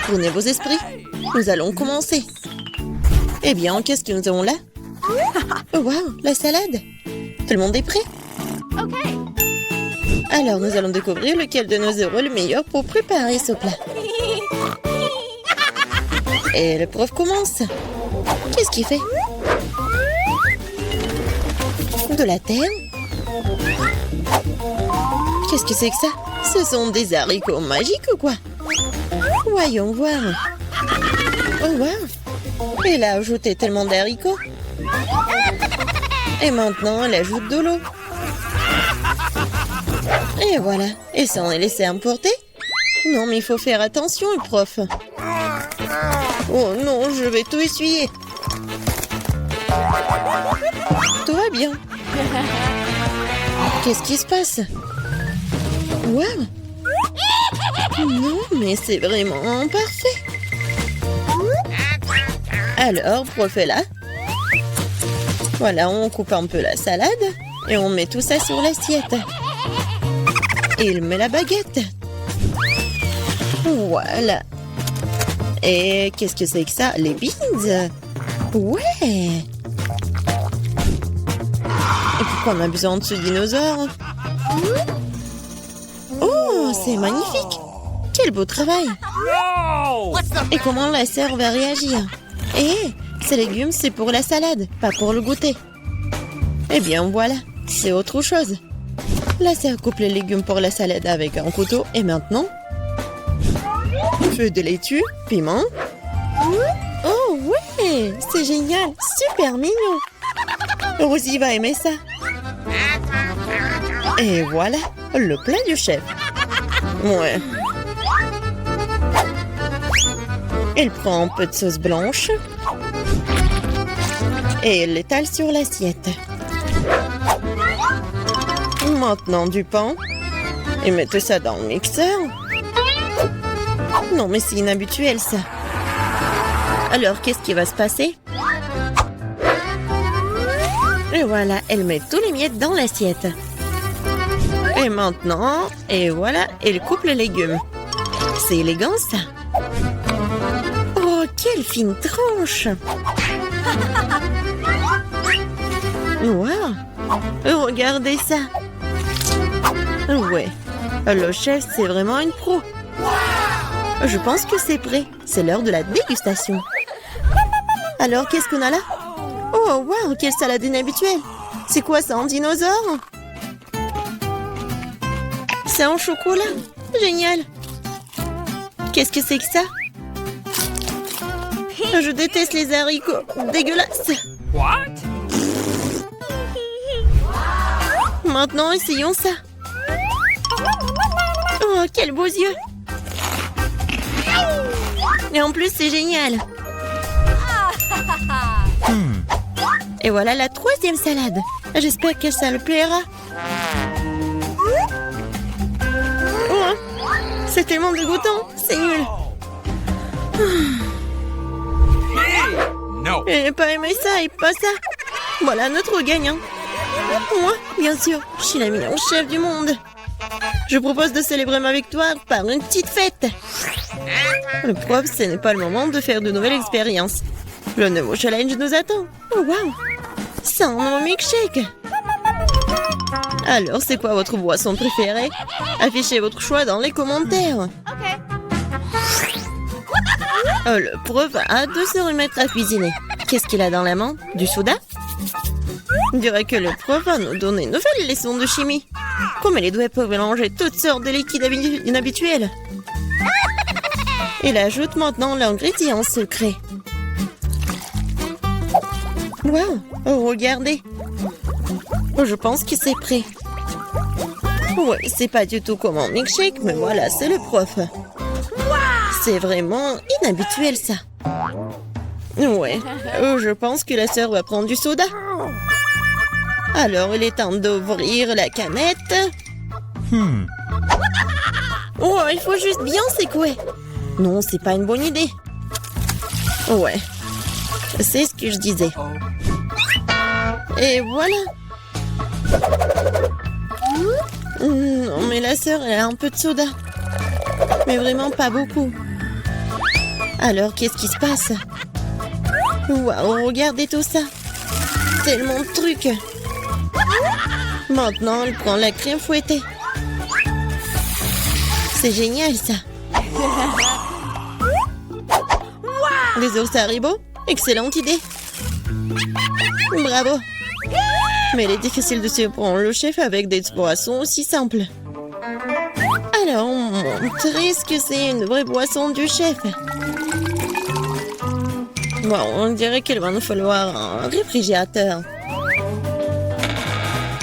Prenez vos esprits. Nous allons commencer. Eh bien, qu'est-ce que nous avons là? Oh, wow, la salade. Tout le monde est prêt? Alors, nous allons découvrir lequel de nous aura le meilleur pour préparer ce plat. Et le prof commence. Qu'est-ce qu'il fait? De la terre? Qu'est-ce que c'est que ça? Ce sont des haricots magiques ou quoi? Voyons voir. Oh, wow. Elle a ajouté tellement d'haricots. Et maintenant, elle ajoute de l'eau. Et voilà. Et ça, on est laissé emporter? Non, mais il faut faire attention, le prof. Oh non, je vais tout essuyer. Tout va bien. Qu'est-ce qui se passe? Waouh! Non, mais c'est vraiment parfait. Alors, prof est là. Voilà, on coupe un peu la salade et on met tout ça sur l'assiette. Il met la baguette. Voilà. Et qu'est-ce que c'est que ça? Les beans? Ouais. Et pourquoi on a besoin de ce dinosaure? Oh, c'est magnifique. Quel beau travail. Et comment la sœur va réagir? Eh, ces légumes, c'est pour la salade, pas pour le goûter. Eh bien, voilà, c'est autre chose. La sœur coupe les légumes pour la salade avec un couteau. Et maintenant, feu de laitue, piment. Oh, ouais, c'est génial, super mignon. Rosie va aimer ça. Et voilà, le plat du chef. Ouais. Elle prend un peu de sauce blanche et elle l'étale sur l'assiette. Maintenant du pain et mettez ça dans le mixeur. Non, mais c'est inhabituel ça. Alors, qu'est-ce qui va se passer? Et voilà, elle met tous les miettes dans l'assiette. Et maintenant, et voilà, elle coupe les légumes. C'est élégant ça. Oh, quelle fine tranche! Wow! Regardez ça! Ouais, le chef, c'est vraiment une pro. Je pense que c'est prêt. C'est l'heure de la dégustation. Alors, qu'est-ce qu'on a là? Oh, wow, quelle salade inhabituelle! C'est quoi ça, un dinosaure? C'est en chocolat. Génial! Qu'est-ce que c'est que ça? Je déteste les haricots. Dégueulasse! What? Maintenant, essayons ça. Oh, quels beaux yeux! Et en plus, c'est génial. Et voilà la troisième salade. J'espère que ça le plaira. Oh, c'est tellement dégoûtant. C'est nul. No. Je n'ai pas aimé ça et pas ça. Voilà notre gagnant. Moi, bien sûr, je suis la meilleure chef du monde. Je propose de célébrer ma victoire par une petite fête. Le prof, ce n'est pas le moment de faire de nouvelles expériences. Le nouveau challenge nous attend. Oh, wow! C'est un nouveau milkshake. Alors, c'est quoi votre boisson préférée? Affichez votre choix dans les commentaires. Le prof a hâte de se remettre à cuisiner. Qu'est-ce qu'il a dans la main? Du soda? On dirait que le prof va nous donner une nouvelle leçon de chimie. Comme les doigts peuvent mélanger toutes sortes de liquides inhabituels. Il ajoute maintenant l'ingrédient secret. Wow, regardez. Je pense que c'est prêt. Ouais, c'est pas du tout comme un milkshake, mais voilà, c'est le prof. C'est vraiment inhabituel ça. Ouais, je pense que la sœur va prendre du soda. Alors, il est temps d'ouvrir la canette. Oh, il faut juste bien secouer. Non, c'est pas une bonne idée. Ouais, c'est ce que je disais. Et voilà. Non, mais la sœur, elle a un peu de soda. Mais vraiment pas beaucoup. Alors, qu'est-ce qui se passe? Waouh, regardez tout ça. Tellement de trucs. Maintenant, elle prend la crème fouettée. C'est génial, ça. Des ours Haribo? Excellente idée. Bravo. Mais il est difficile de surprendre le chef avec des boissons aussi simples. Alors, montrer ce que c'est une vraie boisson du chef. Bon, on dirait qu'il va nous falloir un réfrigérateur.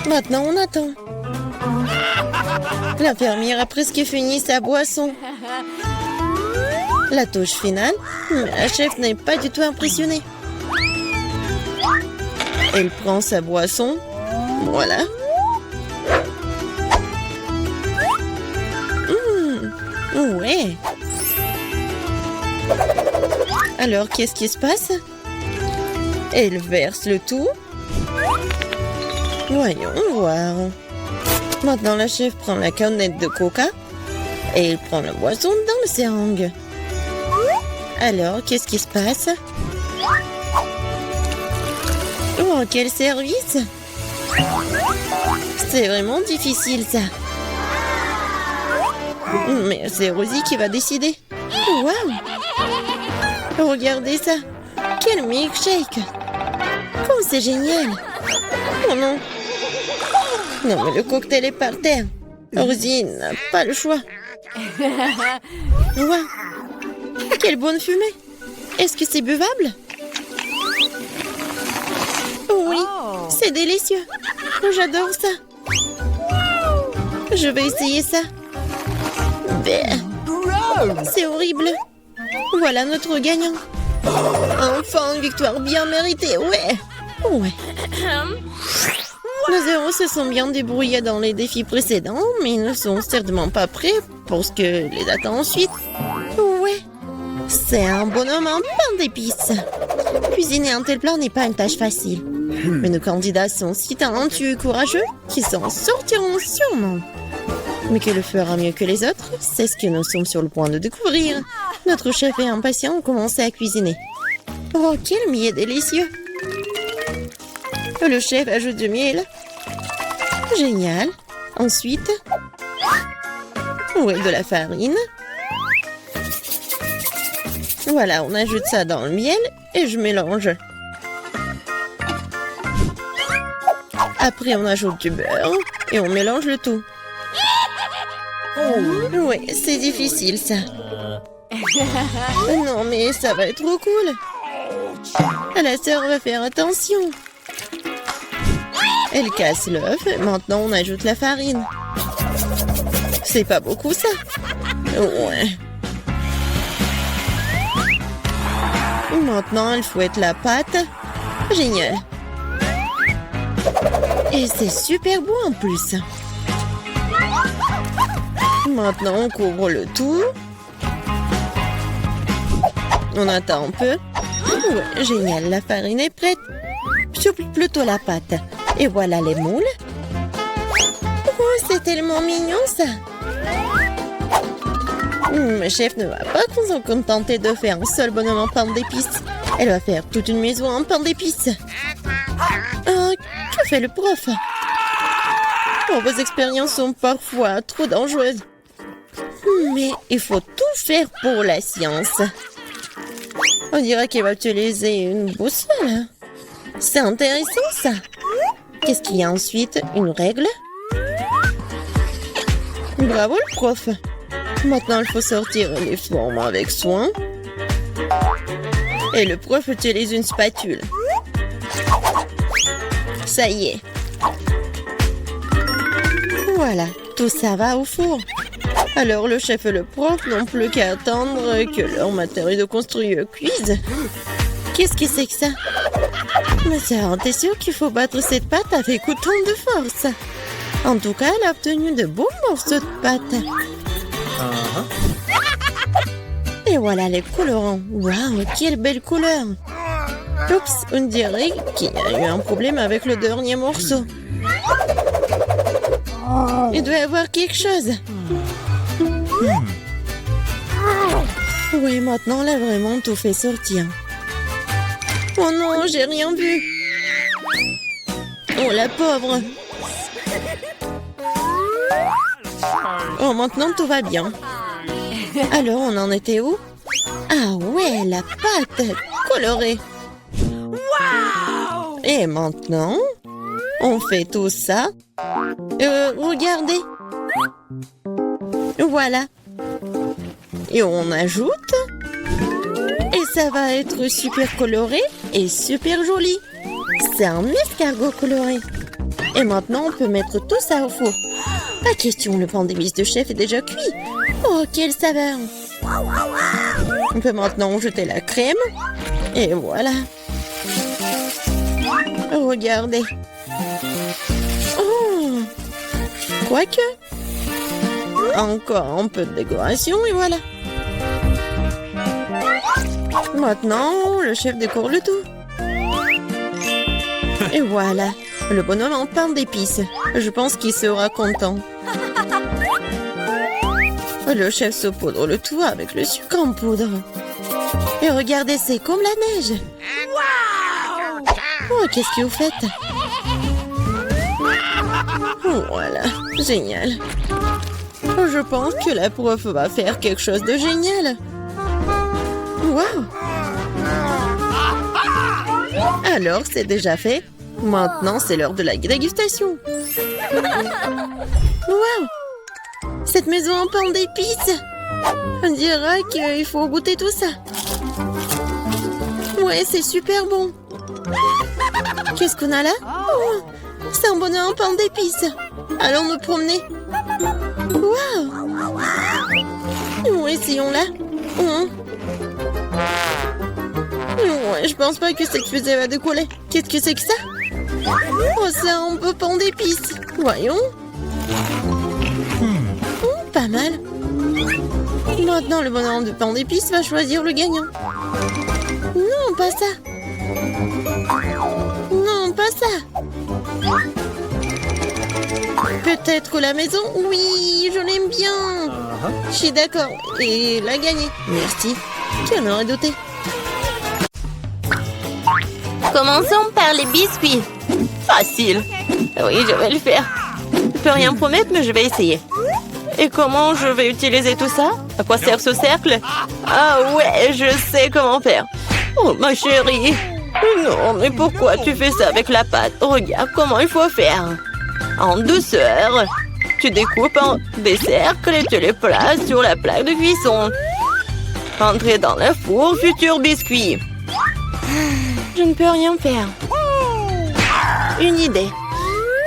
Maintenant, on attend. L'infirmière a presque fini sa boisson. La touche finale, mais la chef n'est pas du tout impressionnée. Elle prend sa boisson. Voilà. Ouais. Alors, qu'est-ce qui se passe? Elle verse le tout. Voyons voir. Maintenant, la chef prend la canette de coca et elle prend la boisson dans le seringue. Alors, qu'est-ce qui se passe? Oh, quel service! C'est vraiment difficile, ça. Mais c'est Rosie qui va décider. Waouh! Regardez ça! Quel milkshake! Oh, c'est génial! Oh non! Non, mais le cocktail est par terre. Rosie n'a pas le choix. Waouh! Quelle bonne fumée! Est-ce que c'est buvable? Oui, c'est délicieux. J'adore ça. Je vais essayer ça. C'est horrible. Voilà notre gagnant. Enfin, une victoire bien méritée, ouais. Ouais. Nos héros se sont bien débrouillés dans les défis précédents, mais ils ne sont certainement pas prêts pour ce que les attend ensuite. Ouais. C'est un bonhomme en pain d'épices. Cuisiner un tel plat n'est pas une tâche facile. Mais nos candidats sont si talentueux et courageux qu'ils s'en sortiront sûrement. Mais que le fera mieux que les autres, c'est ce que nous sommes sur le point de découvrir. Notre chef est impatient de commencer à cuisiner. Oh, quel miel délicieux! Le chef ajoute du miel. Génial. Ensuite, ouais, de la farine. Voilà, on ajoute ça dans le miel et je mélange. Après, on ajoute du beurre et on mélange le tout. Ouais, c'est difficile, ça. Non, mais ça va être trop cool. La sœur va faire attention. Elle casse l'œuf. Maintenant, on ajoute la farine. C'est pas beaucoup, ça. Ouais. Maintenant, elle fouette la pâte. Génial. Et c'est super beau en plus. Maintenant, on couvre le tout. On attend un peu. Ouais, génial, la farine est prête. Souple plutôt la pâte. Et voilà les moules. Oh, c'est tellement mignon, ça. Le chef ne va pas se contenter de faire un seul bonhomme en pain d'épices. Elle va faire toute une maison en pain d'épices. Que fait le prof? Oh, vos expériences sont parfois trop dangereuses. Mais il faut tout faire pour la science. On dirait qu'il va utiliser une boussole. C'est intéressant, ça. Qu'est-ce qu'il y a ensuite? Une règle? Bravo, le prof. Maintenant, il faut sortir les formes avec soin. Et le prof utilise une spatule. Ça y est. Voilà, tout ça va au four. Alors le chef et le prof n'ont plus qu'à attendre que leur matériau de construire cuise. Qu'est-ce que c'est que ça? Mais ça, t'es sûr qu'il faut battre cette pâte avec autant de force? En tout cas, elle a obtenu de beaux morceaux de pâte. Et voilà les colorants. Waouh, quelle belle couleur! Oups, on dirait qu'il y a eu un problème avec le dernier morceau. Il doit y avoir quelque chose. Oui, maintenant, elle a vraiment tout fait sortir. Oh non, j'ai rien vu. Oh, la pauvre. Oh, maintenant, tout va bien. Alors, on en était où? Ah ouais, la pâte colorée. Et maintenant, on fait tout ça. Regardez. Voilà. Et on ajoute. Et ça va être super coloré et super joli. C'est un escargot coloré. Et maintenant, on peut mettre tout ça au four. Pas question, le pain d'épices de chef est déjà cuit. Oh, quelle saveur! On peut maintenant jeter la crème. Et voilà. Regardez. Oh! Quoique. Encore un peu de décoration et voilà. Maintenant, le chef décore le tout. Et voilà. Le bonhomme en pain d'épices. Je pense qu'il sera content. Le chef saupoudre le tout avec le sucre en poudre. Et regardez, c'est comme la neige. Oh, qu'est-ce que vous faites? Voilà, génial. Je pense que la prof va faire quelque chose de génial. Waouh! Alors, c'est déjà fait. Maintenant, c'est l'heure de la dégustation. Waouh! Cette maison en pain d'épices. On dirait qu'il faut goûter tout ça. Ouais, c'est super bon. Qu'est-ce qu'on a là? Oh, c'est un bonheur en pain d'épices. Allons nous promener. Waouh! Oh, essayons-la. Oh. Ouais, je pense pas que cette fusée va décoller. Qu'est-ce que c'est que ça? Oh, c'est un peu pain d'épices. Voyons. Pas mal. Maintenant, le bonhomme de pain d'épices va choisir le gagnant. Non, pas ça. Non, pas ça. Peut-être la maison? Oui, je l'aime bien. Je suis d'accord. Et il a gagné. Merci. Qui en aurait douté? Commençons par les biscuits. Facile. Oui, je vais le faire. Je peux rien promettre, mais je vais essayer. Et comment je vais utiliser tout ça? À quoi sert ce cercle? Ah ouais, je sais comment faire. Oh, ma chérie. Non, mais pourquoi tu fais ça avec la pâte? Regarde comment il faut faire. En douceur. Tu découpes en des cercles et tu les places sur la plaque de cuisson. Entrez dans le four, futur biscuit. Je ne peux rien faire. Une idée.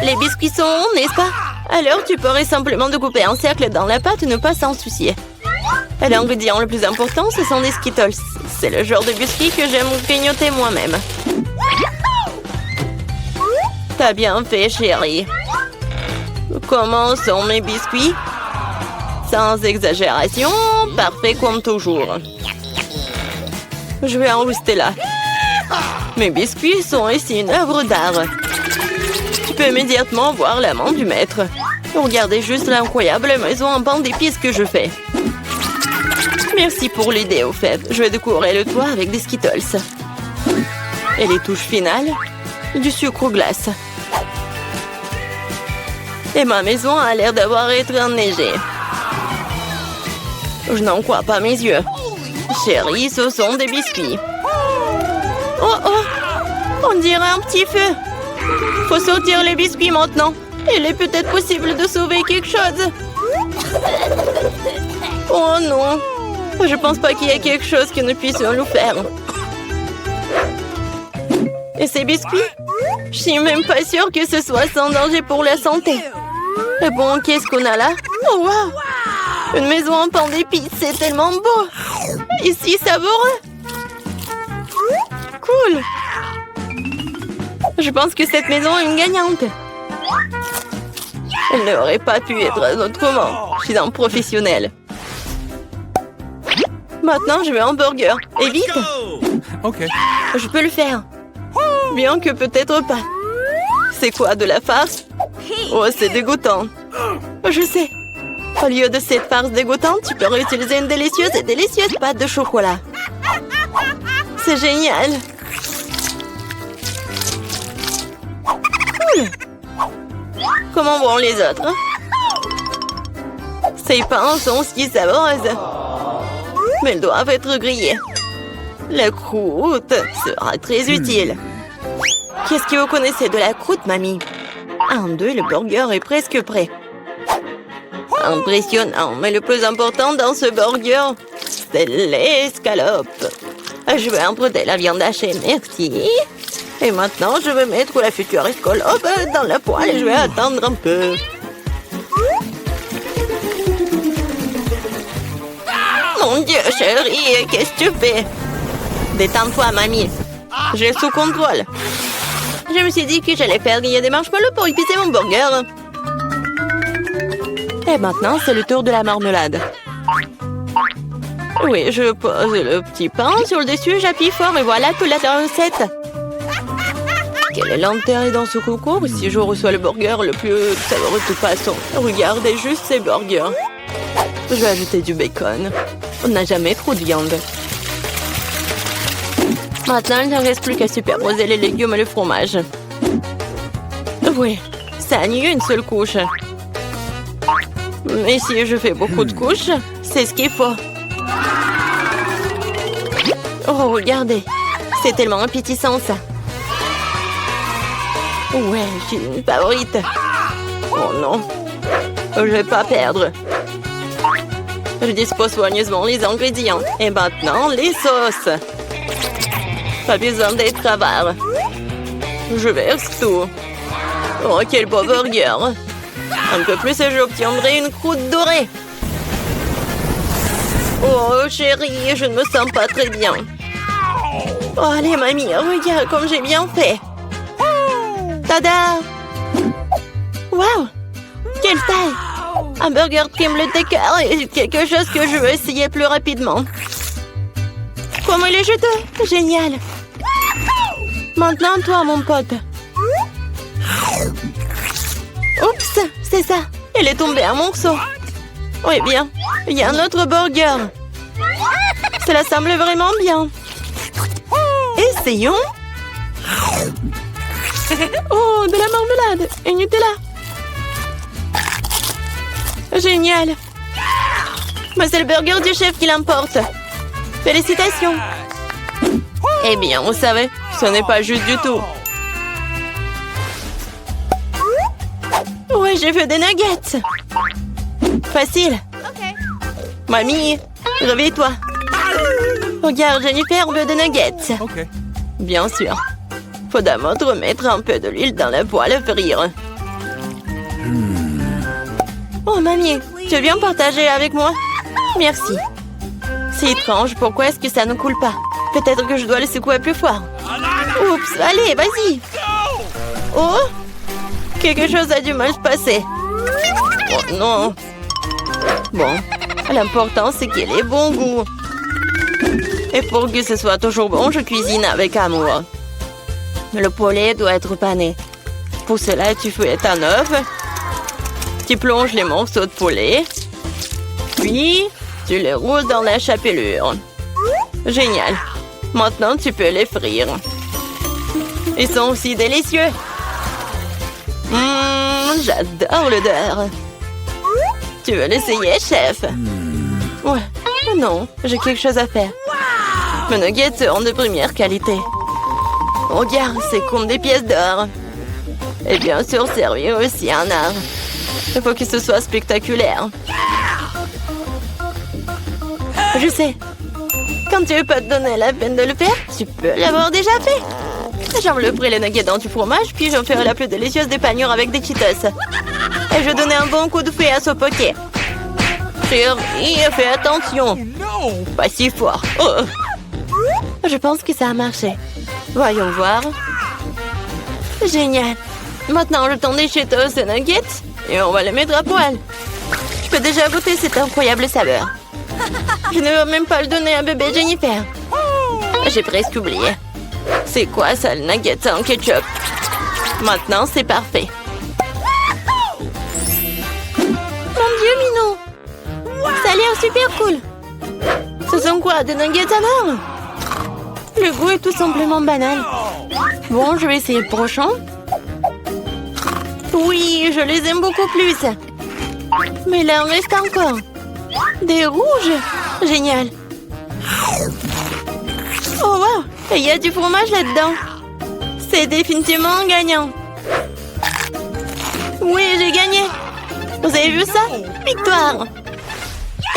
Les biscuits sont ronds, n'est-ce pas? Alors, tu pourrais simplement découper un cercle dans la pâte et ne pas s'en soucier. Et l'ingrédient le plus important, ce sont des Skittles. C'est le genre de biscuits que j'aime grignoter moi-même. T'as bien fait, chérie. Comment sont mes biscuits? Sans exagération, parfait comme toujours. Je vais en rester là. Mes biscuits sont ici une œuvre d'art. Tu peux immédiatement voir la main du maître. Regardez juste l'incroyable maison en pain d'épices que je fais. Merci pour l'idée, au fait. Je vais décorer le toit avec des Skittles. Et les touches finales, du sucre glace. Et ma maison a l'air d'avoir été enneigée. Je n'en crois pas mes yeux. Chérie, ce sont des biscuits. Oh oh! On dirait un petit feu. Faut sortir les biscuits maintenant. Il est peut-être possible de sauver quelque chose. Oh non! Je pense pas qu'il y ait quelque chose que nous puissions nous faire. Et ces biscuits? Je suis même pas sûre que ce soit sans danger pour la santé. Et bon, qu'est-ce qu'on a là? Oh wow! Une maison en pain d'épices, c'est tellement beau! Ici, savoureux! Cool! Je pense que cette maison est une gagnante. Elle n'aurait pas pu être autrement. Je suis un professionnel. Maintenant, je veux un burger. Et vite! Ok. Je peux le faire. Bien que peut-être pas. C'est quoi, de la farce? Oh, c'est dégoûtant. Je sais. Au lieu de cette farce dégoûtante, tu peux réutiliser une délicieuse pâte de chocolat. C'est génial. Cool. Comment vont les autres? Ces pains sont si savoureuses. Mais ils doivent être grillés. La croûte sera très utile. Qu'est-ce que vous connaissez de la croûte, mamie? 1, 2, le burger est presque prêt. Impressionnant, mais le plus important dans ce burger, c'est l'escalope. Je vais emprunter la viande hachée, merci. Et maintenant, je vais mettre la future escalope dans la poêle et je vais attendre un peu. Mon Dieu, chérie, qu'est-ce que tu fais? Détends-toi, mamie. J'ai sous contrôle. Je me suis dit que j'allais faire griller des marshmallows pour épicer mon burger. Et maintenant, c'est le tour de la marmelade. Oui, je pose le petit pain sur le dessus, j'appuie fort et voilà toute la recette. Quel est l'intérêt dans ce concours si je reçois le burger le plus savoureux de toute façon? Regardez juste ces burgers. Je vais ajouter du bacon. On n'a jamais trop de viande. Maintenant, il ne reste plus qu'à superposer les légumes et le fromage. Oui, ça a nié une seule couche. Mais si je fais beaucoup de couches, c'est ce qu'il faut. Oh, regardez. C'est tellement appétissant, ça. Ouais, j'ai une favorite. Oh non. Je vais pas perdre. Je dispose soigneusement les ingrédients. Et maintenant, les sauces. Pas besoin d'être avare. Je verse tout. Oh, quel beau burger. Un peu plus et j'obtiendrai une croûte dorée. Oh, chérie, je ne me sens pas très bien. Oh, allez, mamie, regarde comme j'ai bien fait. Tada! Wow! Quelle taille! Un burger qui me le décœur et quelque chose que je veux essayer plus rapidement. Comment il est juteux! Génial! Maintenant, toi, mon pote. Oups, c'est ça. Il est tombé un morceau. Oui, bien. Il y a un autre burger. Cela semble vraiment bien. Essayons. Oh, de la marmelade et Nutella. Génial. Mais c'est le burger du chef qui l'emporte. Félicitations. Eh bien, vous savez, ce n'est pas juste du tout. Ouais, j'ai fait des nuggets. Facile. Mamie, réveille-toi. Regarde, Jennifer veut des nuggets. Bien sûr. Faut d'abord mettre un peu de l'huile dans la poêle à frire. Oh, mamie, tu viens partager avec moi? Merci. C'est étrange, pourquoi est-ce que ça ne coule pas? Peut-être que je dois le secouer plus fort. Oups, allez, vas-y. Oh, quelque chose a du mal se passer. Oh non. Bon, l'important c'est qu'il ait bon goût. Et pour que ce soit toujours bon, je cuisine avec amour. Le poulet doit être pané. Pour cela, tu fouettes un œuf. Tu plonges les morceaux de poulet. Puis, tu les roules dans la chapelure. Génial. Maintenant, tu peux les frire. Ils sont aussi délicieux. J'adore l'odeur. Tu veux l'essayer, chef? Ouais. Non, j'ai quelque chose à faire. Mes nuggets seront de première qualité. Regarde, c'est comme des pièces d'or. Et bien sûr, servir aussi un art. Il faut que ce soit spectaculaire. Je sais. Quand tu veux pas te donner la peine de le faire, tu peux l'avoir déjà fait. J'envelopperai les nuggets dans du fromage, puis j'en ferai la plus délicieuse des panures avec des Cheetos. Et je donnais un bon coup de fouet à ce poké. Chérie, fais attention. Pas si fort. Oh. Je pense que ça a marché. Voyons voir. Génial. Maintenant, le temps des Cheetos et nuggets. Et on va les mettre à poil. Je peux déjà goûter cette incroyable saveur. Je ne veux même pas le donner à bébé Jennifer. J'ai presque oublié. C'est quoi ça, le nugget en ketchup? Maintenant, c'est parfait. Mon Dieu, Minou! l'air super cool. Ce sont quoi, des nuggets alors? Le goût est tout simplement banal. Bon, je vais essayer le prochain. Oui, je les aime beaucoup plus. Mais là, il en reste encore. Des rouges. Génial. Oh, wow. Il y a du fromage là-dedans. C'est définitivement gagnant. Oui, j'ai gagné. Vous avez vu ça? Victoire.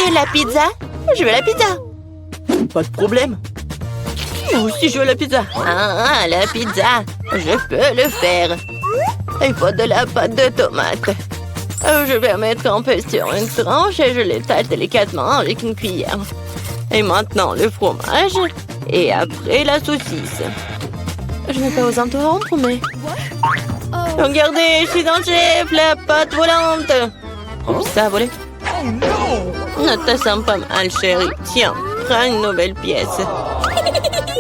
Et la pizza? Je veux la pizza. Pas de problème. Moi aussi, je veux la pizza. Ah, la pizza. Je peux le faire. Il faut de la pâte de tomate. Je vais mettre un peu sur une tranche et je l'étale délicatement avec une cuillère. Et maintenant, le fromage. Et après, la saucisse. Je n'ai pas osé interrompre, mais... Regardez, je suis dans le chef, la pâte volante. Oh, ça a volé. Ne te sens pas mal, chérie. Tiens, prends une nouvelle pièce.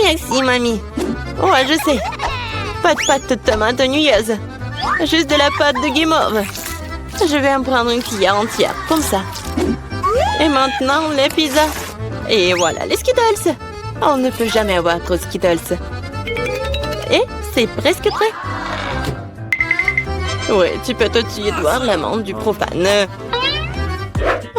Merci, mamie. Ouais, je sais. Pas de pâte de tomate ennuyeuse. Juste de la pâte de guimauve. Je vais en prendre une cuillère entière, comme ça. Et maintenant, les pizzas. Et voilà, les Skittles. On ne peut jamais avoir trop de Skittles. Et c'est presque prêt. Ouais, tu peux te tuer de voir l'amende du profane.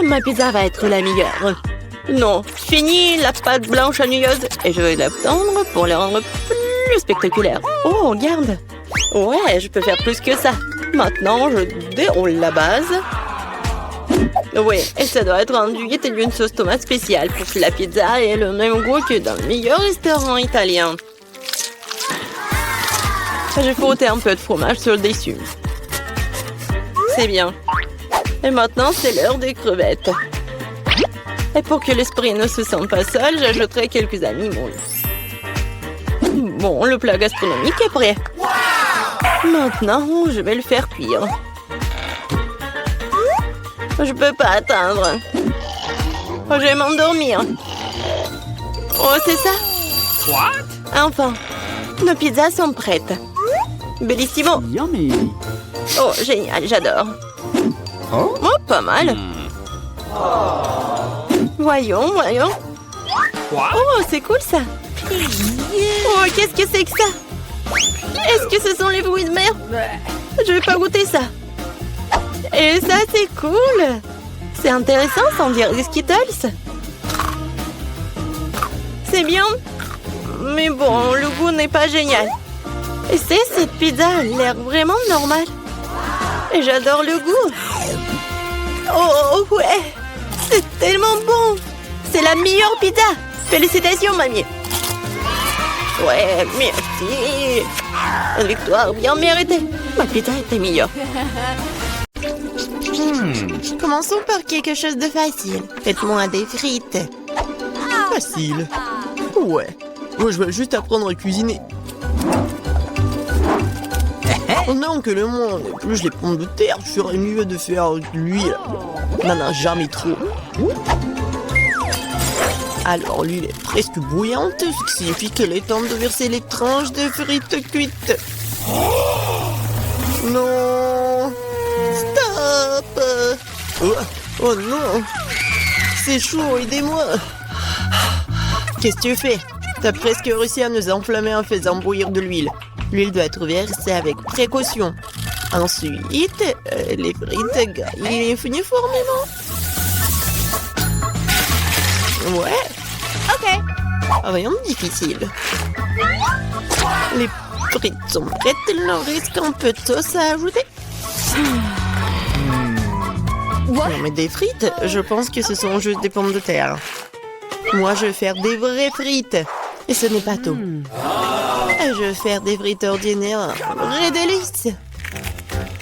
Ma pizza va être la meilleure. Non, fini la pâte blanche ennuyeuse et je vais la tendre pour la rendre plus spectaculaire. Oh, regarde. Ouais, je peux faire plus que ça. Maintenant, je déroule la base. Oui, et ça doit être enduit d'une sauce tomate spéciale pour que la pizza ait le même goût que dans le meilleur restaurant italien. J'ai frotté un peu de fromage sur le dessus. C'est bien. Et maintenant, c'est l'heure des crevettes. Et pour que l'esprit ne se sente pas seul, j'ajouterai quelques animaux. Bon, le plat gastronomique est prêt. Maintenant, je vais le faire cuire. Je peux pas attendre. Je vais m'endormir. Oh, c'est ça? Enfin, nos pizzas sont prêtes. Bellissimo. Yummy. Oh, génial, j'adore. Oh, pas mal. Voyons. Oh, c'est cool ça. Oh, qu'est-ce que c'est que ça? Est-ce que ce sont les fruits de mer? Je vais pas goûter ça. Et ça, c'est cool. C'est intéressant, sans dire des Skittles. C'est bien. Mais bon, le goût n'est pas génial. Et cette pizza a l'air vraiment normale. Et j'adore le goût. Oh, ouais. C'est tellement bon. C'est la meilleure pizza. Félicitations, mamie. Ouais, merci. Une victoire bien méritée. Ma pizza était meilleure. Commençons par quelque chose de facile. Faites-moi des frites. Facile. Ouais. Moi, je vais juste apprendre à cuisiner. Oh non, que le monde épluche les pommes de terre, je ferais mieux de faire de l'huile. N'en a jamais trop. Alors, l'huile est presque bouillante, ce qui signifie qu'il est temps de verser les tranches de frites cuites. Non! Stop! Oh non! C'est chaud, aidez-moi! Qu'est-ce que tu fais? T'as presque réussi à nous enflammer en faisant bouillir de l'huile. L'huile doit être versée avec précaution. Ensuite, les frites gaillent uniformément. Ouais. Ok. Rien de difficile. Les frites sont prêtes, il leur reste un peu de sauce à ajouter. Non mais des frites, je pense que ce sont juste des pommes de terre. Moi, je vais faire des vraies frites. Et ce n'est pas tout. Je vais faire des frites ordinaires, vraies délices.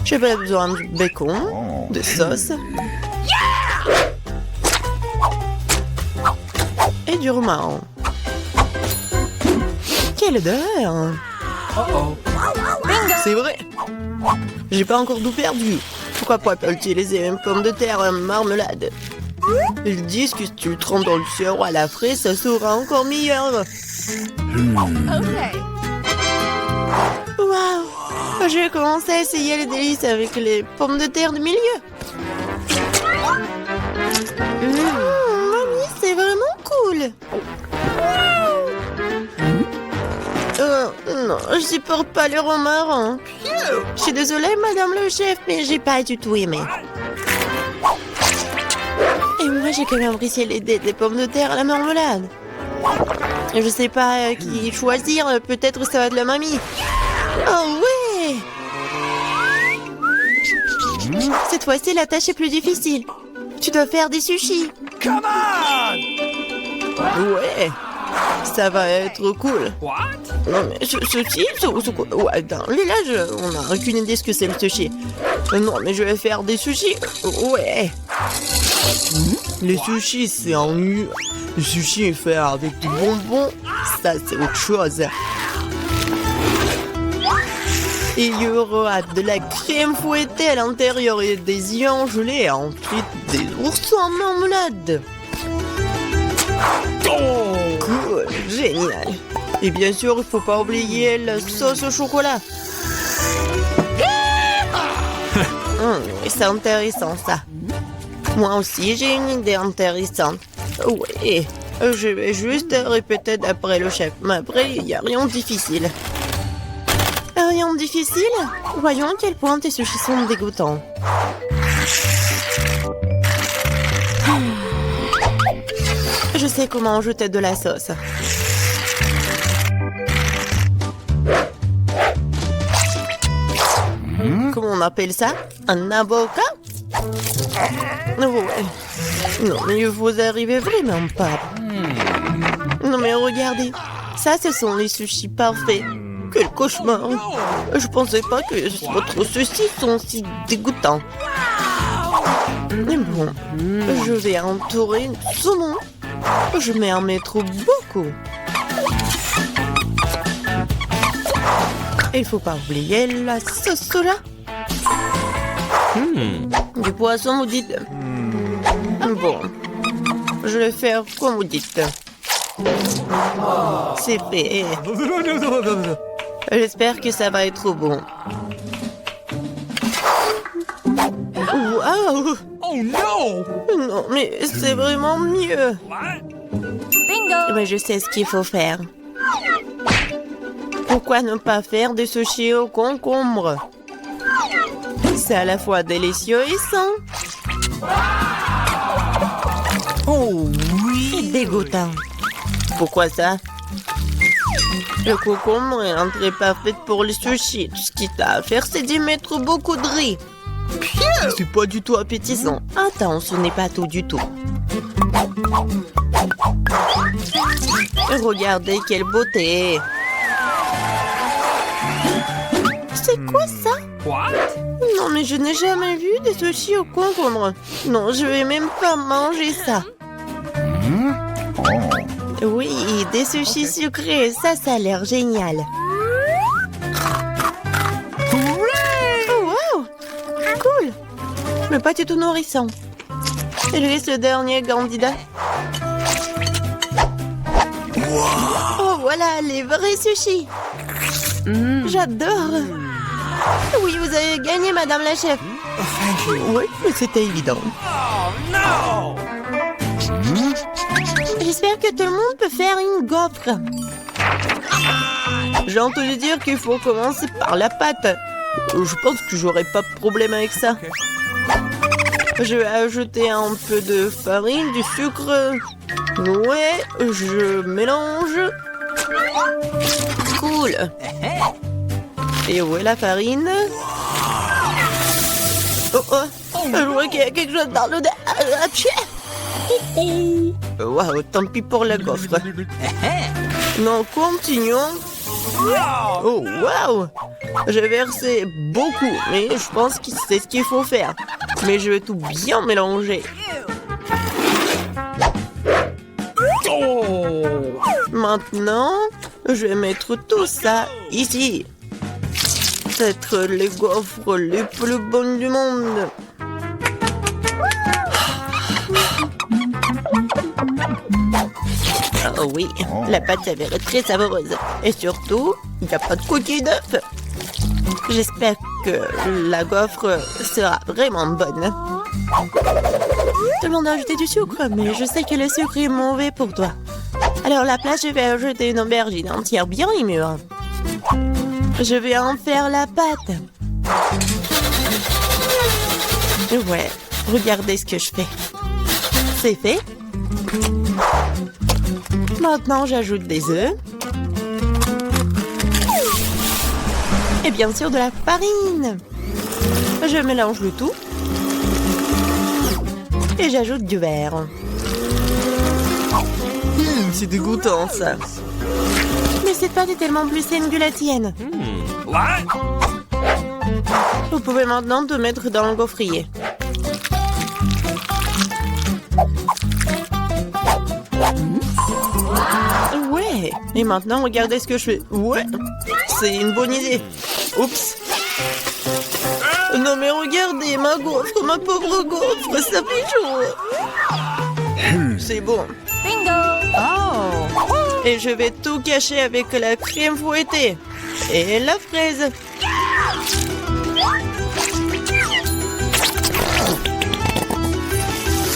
J'ai pas besoin de bacon, de sauce. Et du romarin. Quelle odeur! C'est vrai. J'ai pas encore tout perdu. Pourquoi pas utiliser une pomme de terre en marmelade? Ils disent que si tu le trempes dans le sirop à la fraise, ça sera encore meilleur. Waouh! Je vais commencer à essayer les délices avec les pommes de terre du milieu. Non, je supporte pas le romarin. Je suis désolée, madame le chef, mais j'ai pas du tout aimé. Et moi, j'ai quand même apprécié des pommes de terre à la marmelade. Je sais pas qui choisir, peut-être ça va être la mamie. Oh ouais! Cette fois-ci, la tâche est plus difficile. Tu dois faire des sushis. Come on! Ouais, ça va être cool. What? Non mais sushi, c'est quoi? Ouais, dans le village, on n'a aucune idée ce que c'est le sushi. Non mais je vais faire des sushis. Ouais. Les sushis, c'est en nu. Le sushi est fait avec du bonbon. Ça, c'est autre chose. Et il y aura de la crème fouettée à l'intérieur et des œufs gelés et ensuite des oursons en marmelade. Cool, génial. Et bien sûr, il faut pas oublier la sauce au chocolat. C'est intéressant ça. Moi aussi, j'ai une idée intéressante. Oui, je vais juste répéter d'après le chef. Mais après, il n'y a rien de difficile. Rien de difficile? Voyons à quel point tes sushis sont dégoûtants. Je sais comment ajouter de la sauce. Comment on appelle ça? Un avocat? Ouais. Non, mais vous arrivez vraiment pas. Non, mais regardez. Ça, ce sont les sushis parfaits. Quel cauchemar. Je pensais pas que votre sushi sont si dégoûtants. Mais bon, je vais entourer de saumon. Je vais en mettre beaucoup. Il faut pas oublier la sauce soja. Du poisson, vous dites. Bon, je vais faire comme vous dites. C'est fait. J'espère que ça va être bon. Waouh! Oh no! Non, mais c'est vraiment mieux. What? Bingo! Mais je sais ce qu'il faut faire. Pourquoi ne pas faire des sushis au concombre? C'est à la fois délicieux et sain. Oh Et oui! dégoûtant. Pourquoi ça? Le concombre est l'entrée parfaite pour les sushis. Tout ce qu'il y a à faire, c'est d'y mettre beaucoup de riz. C'est pas du tout appétissant. Attends, ce n'est pas tout du tout. Regardez quelle beauté. C'est quoi ça? What? Non, mais je n'ai jamais vu des sushis au concombre. Non, je vais même pas manger ça. Oui, des sushis sucrés, ça a l'air génial. Oh, wow! Cool! Mais pas du tout nourrissant. Et laisse le dernier candidat. Oh, voilà, les vrais sushis. J'adore. Oui, vous avez gagné, madame la chef. Oui, mais c'était évident. Oh no! J'espère que tout le monde peut faire une gaufre. J'ai entendu dire qu'il faut commencer par la pâte. Je pense que j'aurai pas de problème avec ça. Je vais ajouter un peu de farine, du sucre. Ouais, je mélange. Cool. Et où est la farine? Oh, oh, je vois qu'il y a quelque chose dans le... Waouh, tant pis pour la gaufre. Non, continuons. Oh, waouh! J'ai versé beaucoup, mais je pense que c'est ce qu'il faut faire. Mais je vais tout bien mélanger. Maintenant, je vais mettre tout ça ici. C'est les gaufres les plus bonnes du monde. Oh oui, la pâte s'avère très savoureuse. Et surtout, il n'y a pas de coquille d'œuf. J'espère que la gaufre sera vraiment bonne. Tout le monde a ajouté du sucre, mais je sais que le sucre est mauvais pour toi. Alors, à la place, je vais ajouter une aubergine entière bien mûre. Je vais en faire la pâte. Ouais, regardez ce que je fais. C'est fait. Maintenant, j'ajoute des œufs. Et bien sûr, de la farine. Je mélange le tout. Et j'ajoute du verre. C'est dégoûtant, ça. Mais cette pâte est tellement plus saine que la tienne. What? Vous pouvez maintenant te mettre dans le gaufrier. Ouais. Et maintenant, regardez ce que je fais. Ouais. C'est une bonne idée. Oups. Non mais regardez, ma gaufre, ma pauvre gaufre, ça fait chaud. C'est bon. Bingo! Oh! Et je vais tout cacher avec la crème fouettée. Et la fraise.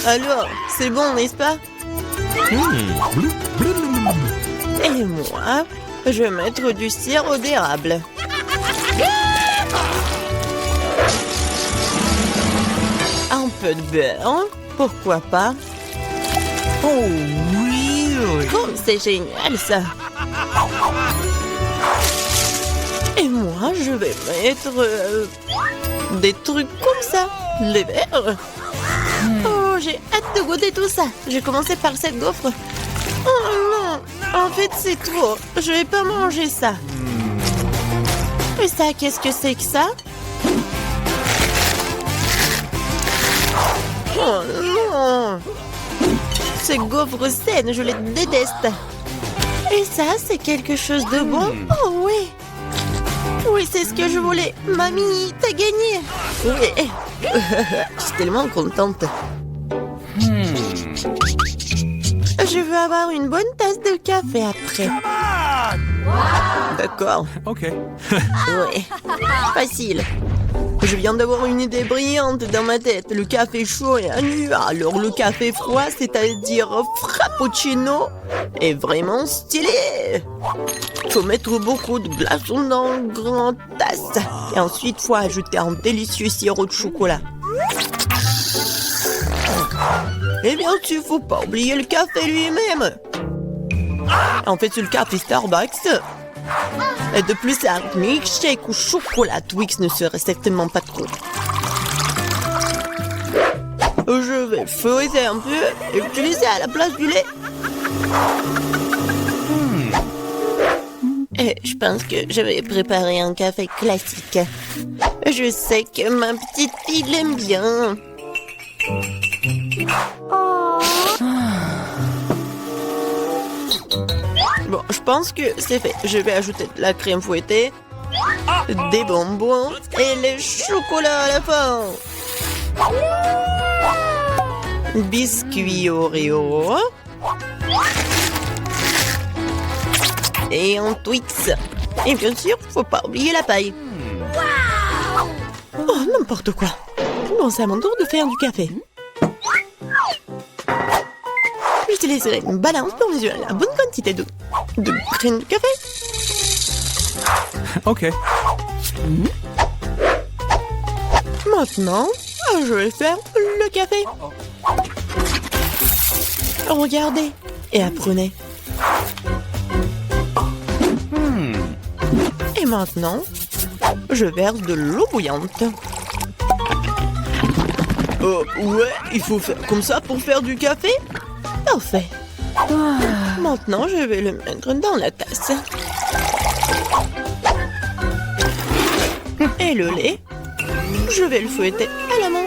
Alors, c'est bon, n'est-ce pas? Et moi, je vais mettre du sirop d'érable. Un peu de beurre, pourquoi pas? Oh, really? Oh, c'est génial ça! Et moi, je vais mettre des trucs comme ça, les verres. Oh, j'ai hâte de goûter tout ça. Je vais commencer par cette gaufre. Oh non, en fait c'est trop. Je vais pas manger ça. Et ça, qu'est-ce que c'est que ça? Oh non! Ces gaufres saines, je les déteste. Et ça, c'est quelque chose de bon? Oh oui! Oui, c'est ce que je voulais. Mamie, t'as gagné! Oui. Je suis tellement contente. Je veux avoir une bonne tasse de café après. Come on! D'accord. Okay. Oui. Facile. Je viens d'avoir une idée brillante dans ma tête. Le café chaud est nu. Alors le café froid, c'est-à-dire frappuccino, est vraiment stylé. Faut mettre beaucoup de glaçons dans une grande tasse. Et ensuite, faut ajouter un délicieux sirop de chocolat. Et bien sûr, faut pas oublier le café lui-même. En fait, c'est le café Starbucks. Et de plus, un milkshake ou chocolat Twix ne serait certainement pas trop. Je vais feuilleter un peu et utiliser à la place du lait. Et je pense que je vais préparer un café classique. Je sais que ma petite fille l'aime bien. Bon, je pense que c'est fait. Je vais ajouter de la crème fouettée, des bonbons et le chocolat à la fin. Biscuit Oreo. Et un Twix. Et bien sûr, faut pas oublier la paille. Oh, n'importe quoi. Bon, c'est à mon tour de faire du café. J'utiliserai une balance pour mesurer la bonne quantité de graines de café. Okay. Maintenant, je vais faire le café. Regardez et apprenez. Et maintenant, je verse de l'eau bouillante. Ouais, il faut faire comme ça pour faire du café? Parfait. Maintenant, je vais le mettre dans la tasse. Et le lait, je vais le fouetter à la main.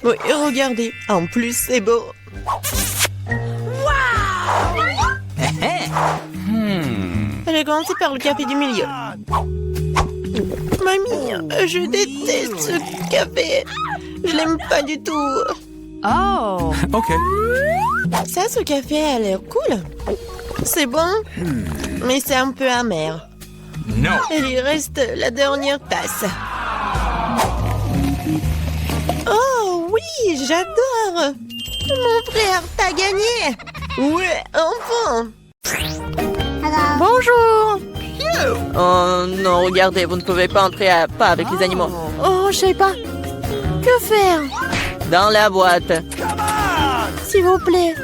Oui, regardez, en plus c'est beau. Je vais commencer par le café du milieu. Mamie, je déteste ce café. Je l'aime pas du tout. Oh! Okay. Ça, ce café a l'air cool. C'est bon, mais c'est un peu amer. No. Et il reste la dernière tasse. Oh oui, Oui, j'adore. Mon frère, t'as gagné. Ouais, enfin. Bonjour. Oh non, regardez, vous ne pouvez pas entrer pas avec les animaux. Oh, je sais pas. Que faire? Dans la boîte. S'il vous plaît.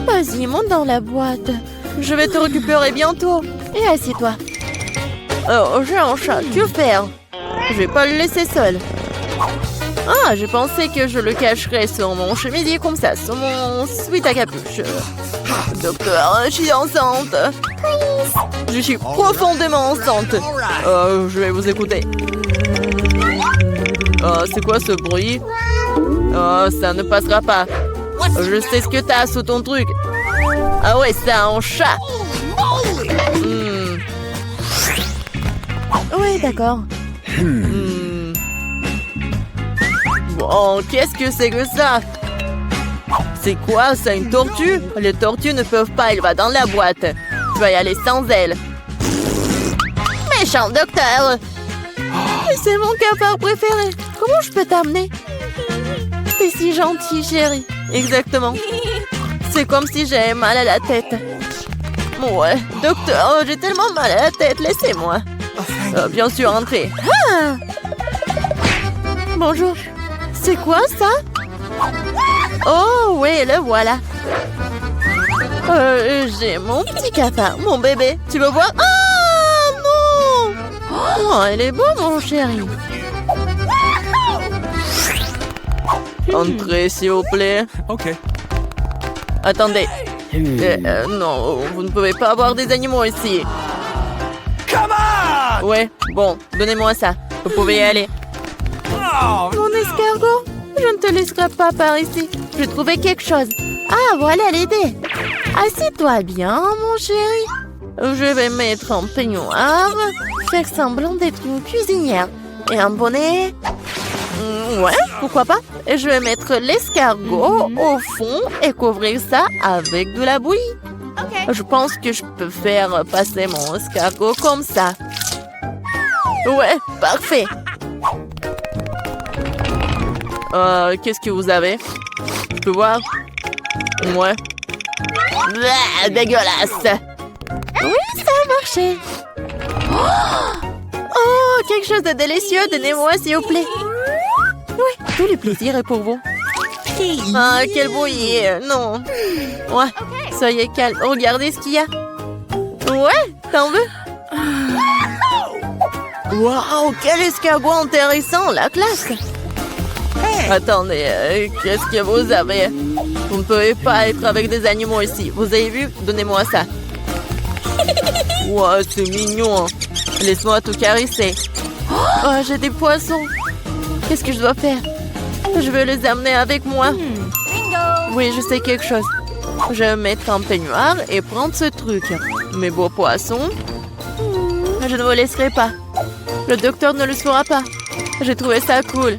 Vas-y, monte dans la boîte. Je vais te récupérer bientôt. Et assieds-toi. Oh, j'ai un chat. Que faire? Je vais pas le laisser seul. Ah, je pensais que je le cacherais sur mon chemisier comme ça, sur mon sweat à capuche. Docteur, je suis enceinte. Je suis profondément enceinte. Je vais vous écouter. C'est quoi ce bruit? Ça ne passera pas. Je sais ce que t'as sous ton truc. Ah ouais, c'est un chat. Oui, d'accord. Bon, qu'est-ce que c'est que ça? C'est quoi ça, une tortue? Les tortues ne peuvent pas, elle va dans la boîte. Tu vas y aller sans elle. Méchant docteur! C'est mon cafard préféré. Comment je peux t'amener? T'es si gentil, chérie. Exactement. C'est comme si j'avais mal à la tête. Ouais, docteur, j'ai tellement mal à la tête, laissez-moi. Bien sûr, entrez. Ah! Bonjour. C'est quoi ça? Oh, oui, le voilà. J'ai mon petit cafard, mon bébé. Tu veux voir? Ah, non! Oh, elle est beau, mon chéri. Entrez, s'il vous plaît. OK. Attendez. Non, vous ne pouvez pas avoir des animaux ici. Come on! Ouais, bon, donnez-moi ça. Vous pouvez y aller. Oh, Mon escargot, je ne te laisserai pas par ici. J'ai trouvé quelque chose. Ah, voilà l'idée. Assieds-toi bien, mon chéri. Je vais mettre un peignoir, faire semblant d'être une cuisinière. Et un bonnet. Ouais, pourquoi pas. Et je vais mettre l'escargot au fond et couvrir ça avec de la bouillie. Je pense que je peux faire passer mon escargot comme ça. Ouais, parfait. Qu'est-ce que vous avez? Je peux voir? Ouais. Blah, dégueulasse. Oui, ça a marché. Oh, quelque chose de délicieux. Donnez-moi, s'il vous plaît. Oui, tout le plaisir est pour vous. Ah, quel bouillie. Non. Ouais, soyez calme. Regardez ce qu'il y a. Ouais, t'en veux? Waouh, quel escargot intéressant, la classe. Attendez, qu'est-ce que vous avez? Vous ne pouvez pas être avec des animaux ici. Vous avez vu? Donnez-moi ça. Wow, c'est mignon. Laisse-moi tout caresser. Oh, j'ai des poissons. Qu'est-ce que je dois faire? Je veux les amener avec moi. Oui, je sais quelque chose. Je vais mettre un peignoir et prendre ce truc. Mes beaux poissons. Je ne vous laisserai pas. Le docteur ne le saura pas. J'ai trouvé ça cool.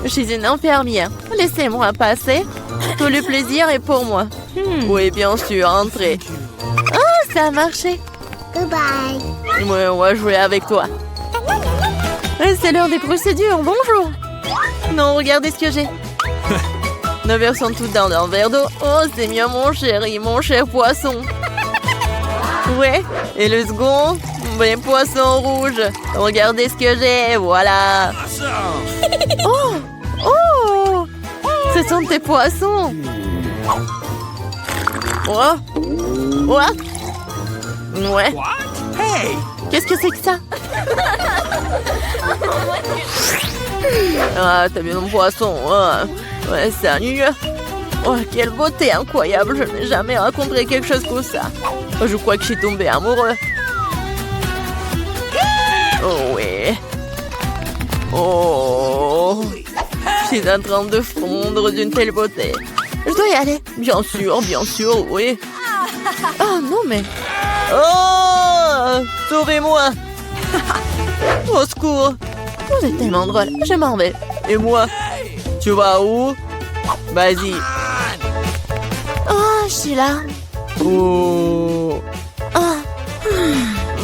Je suis une infirmière. Laissez-moi passer. Tout le plaisir est pour moi. Oui, bien sûr, entrez. Ah, ça a marché. Goodbye. Ouais, on va jouer avec toi. C'est l'heure des procédures. Bonjour. Non, regardez ce que j'ai. Nos verres sont tous dans un verre d'eau. Oh, c'est mieux, mon chéri, mon cher poisson. Ouais, et le second, mes poissons rouges. Regardez ce que j'ai, voilà. Oh, oh, ce sont tes poissons. Oh, what? Ouais. what? Hey! Qu'est-ce que c'est que ça? Ah, t'as bien mon poisson. Ah. Ouais, salut. Oh, quelle beauté incroyable. Je n'ai jamais rencontré quelque chose comme ça. Je crois que je suis tombée amoureux. Oh, oui. Oh. Je suis en train de fondre d'une telle beauté. Je dois y aller. Bien sûr, oui. Oh non, mais... Oh! Sauvez-moi! Au secours! Vous êtes tellement drôle. Je m'en vais. Et moi? Tu vas où? Vas-y. Oh, je suis là. Oh! Oh.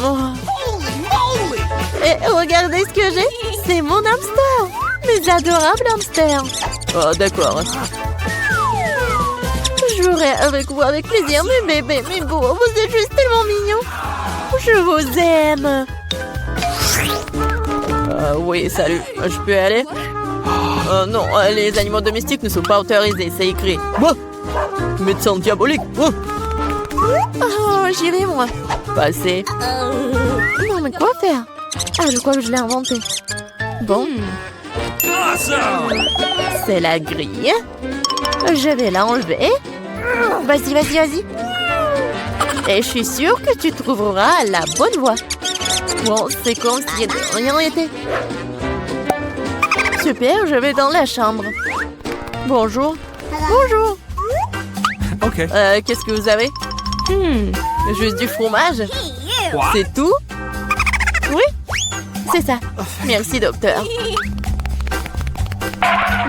Oh. Et regardez ce que j'ai! C'est mon hamster. Mes adorables hamsters. Oh, d'accord. Je jouerai avec vous avec plaisir, mes bébés, mes beaux. Vous êtes juste tellement mignons. Je vous aime. Oui, salut. Je peux y aller? Non, les animaux domestiques ne sont pas autorisés, c'est écrit. Bah, médecin diabolique. Oh, j'y vais, moi. Passez. Non, mais quoi faire? Ah, je crois que je l'ai inventé. Bon. Awesome! C'est la grille. Je vais l'enlever. Vas-y, vas-y, vas-y. Et je suis sûre que tu trouveras la bonne voie. Bon, c'est comme s'il n'y avait rien été. Super, je vais dans la chambre. Bonjour. Bonjour. Okay. Qu'est-ce que vous avez? Juste du fromage? What? C'est tout? Oui, c'est ça. Merci, docteur.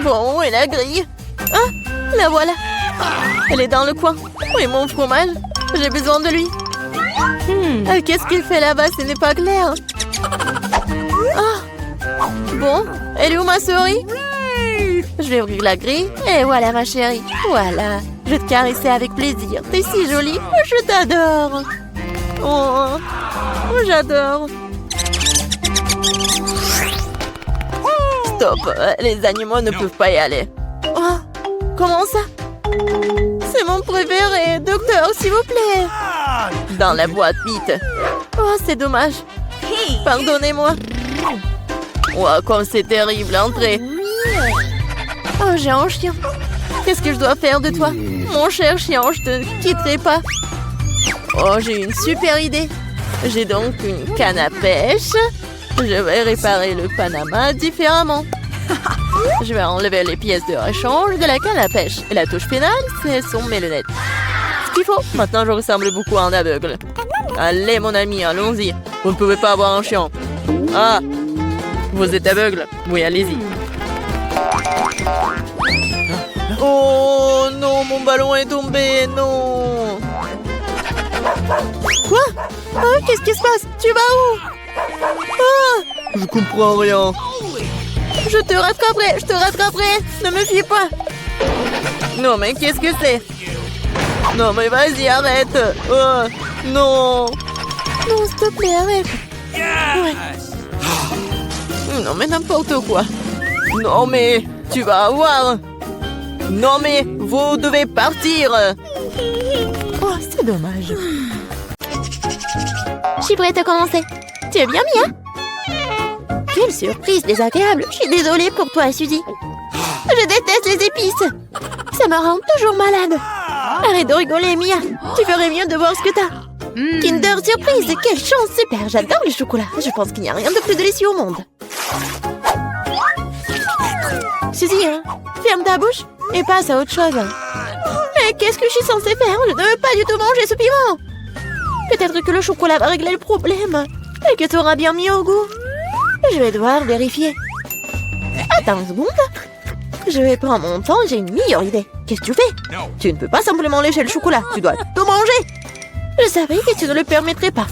Bon, où est la grille? Ah, la voilà. Elle est dans le coin. Où est mon fromage? J'ai besoin de lui. Qu'est-ce qu'il fait là-bas? Ce n'est pas clair. Ah. Bon, elle est où ma souris? Je vais ouvrir la grille. Et voilà ma chérie. Voilà. Je vais te caresser avec plaisir. T'es si jolie. Je t'adore. Oh, j'adore. Stop. Les animaux ne peuvent pas y aller. Oh, comment ça? C'est mon préféré. Docteur, s'il vous plaît. Dans la boîte, vite. Oh, c'est dommage. Pardonnez-moi. Oh, comme c'est terrible, entrez. Oh, j'ai un chien. Qu'est-ce que je dois faire de toi? Mon cher chien, je te quitterai pas. Oh, j'ai une super idée. J'ai donc une canne à pêche. Je vais réparer le Panama différemment. Je vais enlever les pièces de rechange de la canne à pêche. Et la touche finale, ce sont mes lunettes. Ce qu'il faut. Maintenant, je ressemble beaucoup à un aveugle. Allez, mon ami, allons-y. Vous ne pouvez pas avoir un chien. Ah, vous êtes aveugle? Oui, allez-y. Oh non, mon ballon est tombé, non. Quoi? Ah, qu'est-ce qui se passe? Tu vas où? Ah, je comprends rien. Je te rattraperai. Ne me fie pas. Non, mais qu'est-ce que c'est? Non, mais vas-y, arrête. Oh, non. Non, s'il te plaît, arrête. Ouais. Non, mais n'importe quoi. Non, mais tu vas voir. Non, mais vous devez partir. Oh, c'est dommage. Je suis prête à commencer. Tu es bien, Mia? Quelle surprise désagréable. Je suis désolée pour toi, Suzy. Je déteste les épices. Ça me rend toujours malade. Arrête de rigoler, Mia. Tu ferais mieux de voir ce que t'as. Kinder Surprise, quelle chance, super. J'adore le chocolat. Je pense qu'il n'y a rien de plus délicieux au monde. Suzy, hein, ferme ta bouche et passe à autre chose. Mais qu'est-ce que je suis censée faire? Je ne veux pas du tout manger ce piment. Peut-être que le chocolat va régler le problème et que tu auras bien mis au goût. Je vais devoir vérifier. Attends une seconde. Je vais prendre mon temps, j'ai une meilleure idée. Qu'est-ce que tu fais? Tu ne peux pas simplement lécher le chocolat. Tu dois tout manger. Je savais que tu ne le permettrais pas.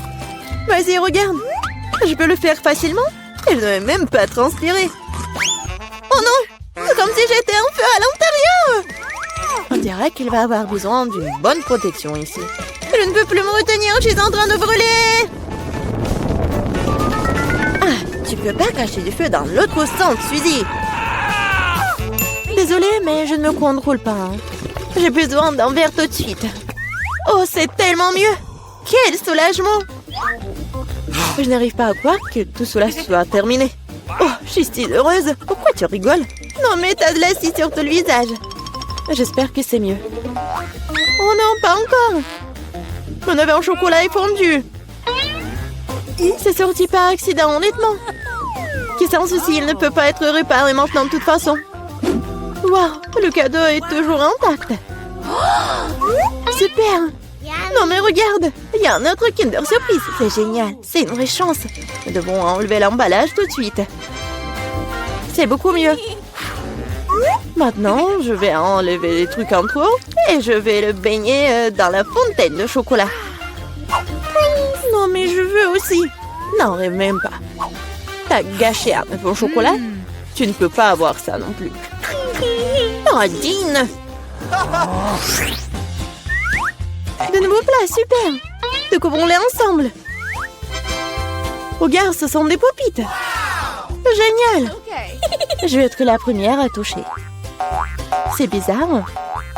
Vas-y, regarde. Je peux le faire facilement et je ne vais même pas transpirer. Oh non! C'est comme si j'étais un feu à l'intérieur! On dirait qu'il va avoir besoin d'une bonne protection ici. Je ne peux plus me retenir, je suis en train de brûler! Ah, tu peux pas cacher du feu dans l'autre sens, Suzy! Désolée, mais je ne me contrôle pas. Hein. J'ai besoin d'un verre tout de suite. Oh, c'est tellement mieux! Quel soulagement! Je n'arrive pas à croire que tout cela soit terminé. Oh, je suis si heureuse. Pourquoi tu rigoles? Non, mais t'as de l'acide sur tout le visage. J'espère que c'est mieux. Oh non, pas encore. Mon oeuf en chocolat est fondu. C'est sorti par accident, honnêtement. Qui sans souci, il ne peut pas être réparé maintenant de toute façon. Waouh, le cadeau est toujours intact. Oh, super. Non mais regarde, il y a un autre Kinder Surprise. C'est génial, c'est une vraie chance. Nous devons enlever l'emballage tout de suite. C'est beaucoup mieux. Maintenant, je vais enlever les trucs en trop et je vais le baigner dans la fontaine de chocolat. Non mais je veux aussi. Non, rêve même pas. T'as gâché un œuf au chocolat? Tu ne peux pas avoir ça non plus. Nadine! De nouveaux plats, super! Découvrons-les ensemble! Regarde, ce sont des popites! Génial! Je vais être la première à toucher. C'est bizarre.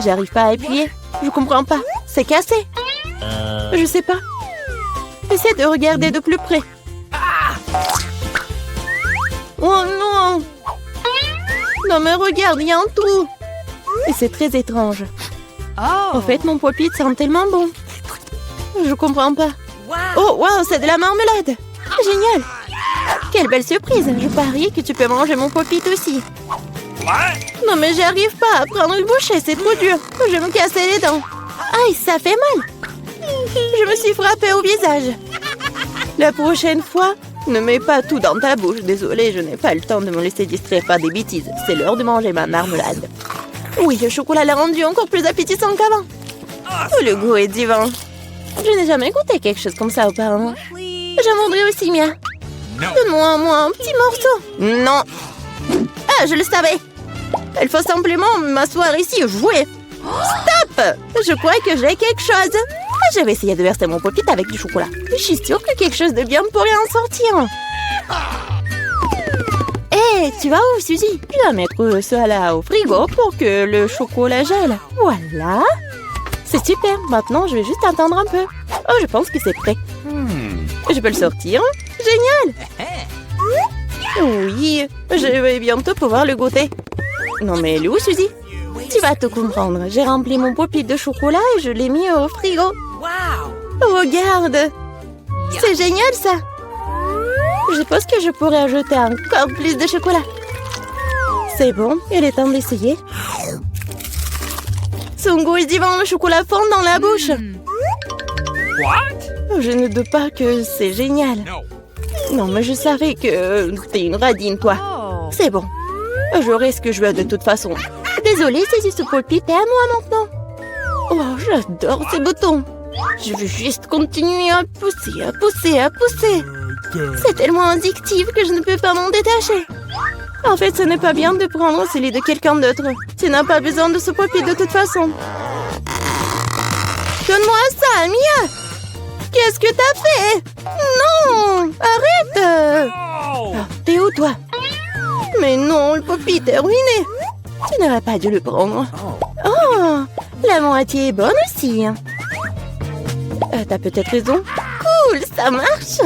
J'arrive pas à appuyer. Je comprends pas. C'est cassé. Je sais pas. Essaie de regarder de plus près. Oh non! Non mais regarde, il y a un trou. Et c'est très étrange. En fait, mon pop-it sent tellement bon. Je comprends pas. Oh, wow, c'est de la marmelade. Génial. Quelle belle surprise. Je parie que tu peux manger mon pop-it aussi. Non mais j'arrive pas à prendre une bouchée, c'est trop dur. Je vais me casser les dents. Aïe, ça fait mal. Je me suis frappée au visage. La prochaine fois, ne mets pas tout dans ta bouche. Désolée, je n'ai pas le temps de me laisser distraire par des bêtises. C'est l'heure de manger ma marmelade. Oui, le chocolat l'a rendu encore plus appétissant qu'avant. Oh, le goût est divin. Je n'ai jamais goûté quelque chose comme ça auparavant. J'en voudrais aussi, Mia. Donne-moi un petit morceau. Non. Ah, je le savais. Il faut simplement m'asseoir ici et jouer. Stop! Je crois que j'ai quelque chose. Je vais essayer de verser mon pop-it avec du chocolat. Je suis sûre que quelque chose de bien pourrait en sortir. Hé, tu vas où, Suzy? Je vais mettre ça là au frigo pour que le chocolat gèle. Voilà. C'est super. Maintenant, je vais juste attendre un peu. Oh, je pense que c'est prêt. Je peux le sortir. Génial! Oui, je vais bientôt pouvoir le goûter. Non mais elle est où, Suzy? Tu vas te comprendre. J'ai rempli mon pop-it de chocolat et je l'ai mis au frigo. Regarde! C'est génial, ça! Je pense que je pourrais ajouter encore plus de chocolat. C'est bon, il est temps d'essayer. Son goût est divin, le chocolat fond dans la bouche. Je ne doute pas que c'est génial. Non, mais je savais que t'es une radine, toi. C'est bon. J'aurai ce que je veux de toute façon. Désolée, c'est ce pop-it est à moi maintenant. Oh, j'adore ces boutons. Je veux juste continuer à pousser, à pousser, à pousser. C'est tellement addictif que je ne peux pas m'en détacher. En fait, ce n'est pas bien de prendre celui de quelqu'un d'autre. Tu n'as pas besoin de ce pop-it de toute façon. Donne-moi ça, Mia! Qu'est-ce que t'as fait? Non! Arrête! Oh, t'es où, toi? Mais non, le pop-it est ruiné. Tu n'aurais pas dû le prendre. Oh! La moitié est bonne aussi. T'as peut-être raison. Cool, ça marche!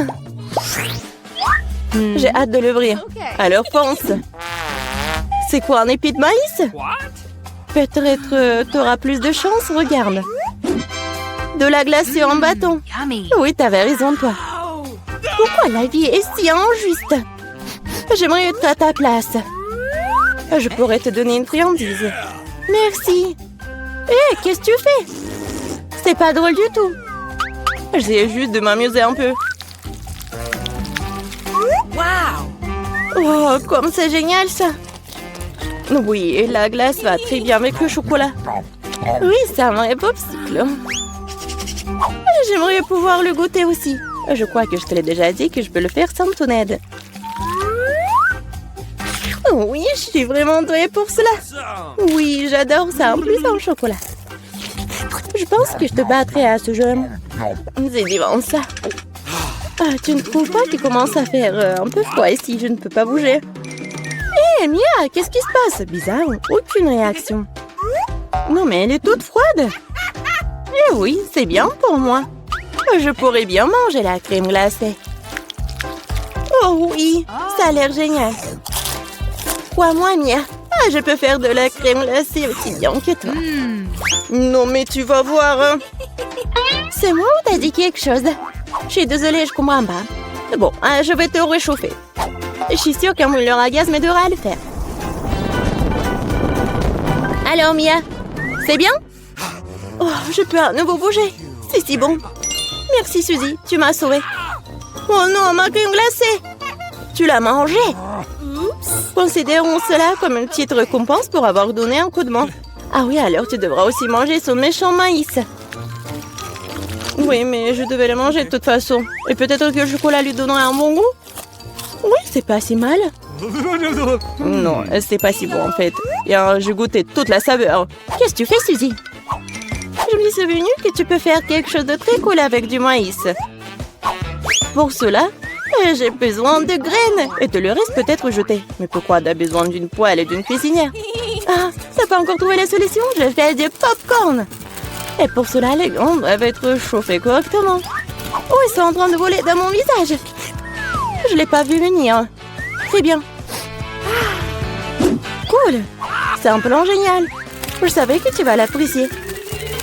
J'ai hâte de l'ouvrir. Alors fonce! C'est quoi, un épi de maïs? Peut-être t'auras plus de chance, regarde. De la glace sur un bâton. Oui, t'avais raison, toi. Pourquoi la vie est si injuste? J'aimerais être à ta place. Je pourrais te donner une friandise. Merci. Hé, qu'est-ce que tu fais? C'est pas drôle du tout. J'essaie juste de m'amuser un peu. Oh, comme c'est génial, ça. Oui, la glace va très bien avec le chocolat. Oui, c'est un vrai popsicle. J'aimerais pouvoir le goûter aussi. Je crois que je te l'ai déjà dit que je peux le faire sans ton aide. Oui, je suis vraiment douée pour cela. Oui, j'adore ça, en plus en chocolat. Je pense que je te battrai à ce jeu. C'est divin, ça. Ah, tu ne trouves pas qu'il commence à faire un peu froid ici? Je ne peux pas bouger. Hé, Mia, qu'est-ce qui se passe? Bizarre, aucune réaction. Non, mais elle est toute froide. Eh oui, c'est bien pour moi. Je pourrais bien manger la crème glacée. Oh oui, ça a l'air génial. Crois-moi, Mia. Ah, je peux faire de la crème glacée aussi bien que toi. Non, mais tu vas voir. Hein. C'est moi ou t'as dit quelque chose? Je suis désolée, je comprends pas. Bon, je vais te réchauffer. Je suis sûre qu'un mouleur à gaz m'aidera à le faire. Alors, Mia, c'est bien? Oh, je peux à nouveau bouger. C'est si bon. Merci, Suzy, tu m'as sauvée. Oh non, ma crème glacée! Tu l'as mangée? Considérons cela comme une petite récompense pour avoir donné un coup de main. Ah oui, alors tu devras aussi manger ce méchant maïs. Oui, mais je devais le manger de toute façon. Et peut-être que le chocolat lui donnerait un bon goût? Oui, c'est pas si mal. Non, c'est pas si bon en fait. Bien, j'ai goûté toute la saveur. Qu'est-ce que tu fais, Suzy? Je me suis souvenu que tu peux faire quelque chose de très cool avec du maïs. Pour cela, j'ai besoin de graines. Et te le reste peut-être jeté. Mais pourquoi t'as besoin d'une poêle et d'une cuisinière? Ah, t'as pas encore trouvé la solution? Je fais du popcorn. Et pour cela, les graines doivent être chauffées correctement. Oh, ils sont en train de voler dans mon visage. Je l'ai pas vu venir. C'est bien. Cool. C'est un plan génial. Je savais que tu vas l'apprécier.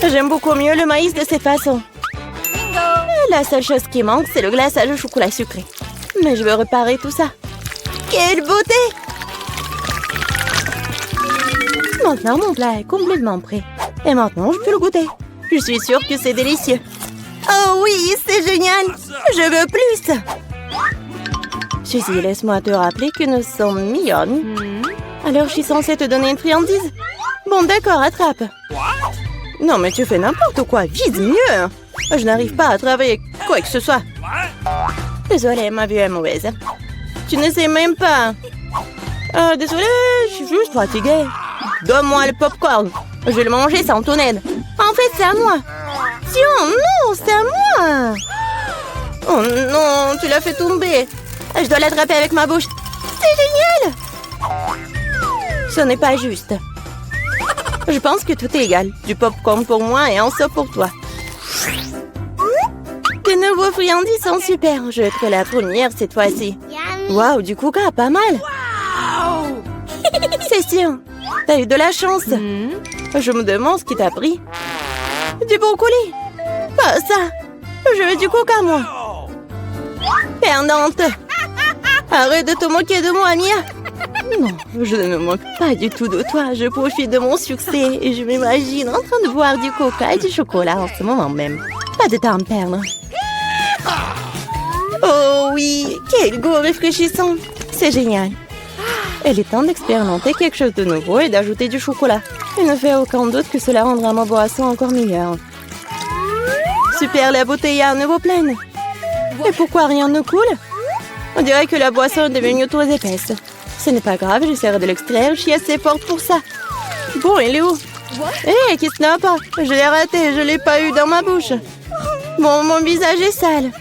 J'aime beaucoup mieux le maïs de cette façon. La seule chose qui manque, c'est le glaçage au chocolat sucré. Mais je veux réparer tout ça. Quelle beauté! Maintenant, mon plat est complètement prêt. Et maintenant, je peux le goûter. Je suis sûre que c'est délicieux. Oh oui, c'est génial! Je veux plus! Suzy, laisse-moi te rappeler que nous sommes mignonnes. Alors, je suis censée te donner une friandise? Bon, d'accord, attrape. Non, mais tu fais n'importe quoi. Vise mieux! Je n'arrive pas à travailler quoi que ce soit. Désolée, ma vue est mauvaise. Tu ne sais même pas. Désolée, je suis juste fatiguée. Donne-moi le popcorn. Je vais le manger sans ton aide. En fait, c'est à moi. Tiens, non, c'est à moi. Oh non, tu l'as fait tomber. Je dois l'attraper avec ma bouche. C'est génial. Ce n'est pas juste. Je pense que tout est égal. Du popcorn pour moi et un seau pour toi. Tes nouveaux friandises sont super. Je vais être la première cette fois-ci. Waouh, du coca, pas mal. C'est sûr. T'as eu de la chance. Je me demande ce qui t'a pris. Du brocoli. Pas ça. Je veux du coca, moi. Perdante. Arrête de te moquer de moi, Mia. Non, je ne me moque pas du tout de toi. Je profite de mon succès et je m'imagine en train de boire du coca et du chocolat en ce moment même. Pas de temps à perdre. Oh oui, quel goût rafraîchissant. C'est génial. Il est temps d'expérimenter quelque chose de nouveau et d'ajouter du chocolat. Il ne fait aucun doute que cela rendra ma boisson encore meilleure. Super, la bouteille est à nouveau pleine. Et pourquoi rien ne coule? On dirait que la boisson est devenue trop épaisse. Ce n'est pas grave, j'essaierai de l'extraire. Je suis assez forte pour ça. Bon, il est où? Hé, qui se n'a pas? Je l'ai raté, je l'ai pas eu dans ma bouche. Bon, mon visage est sale.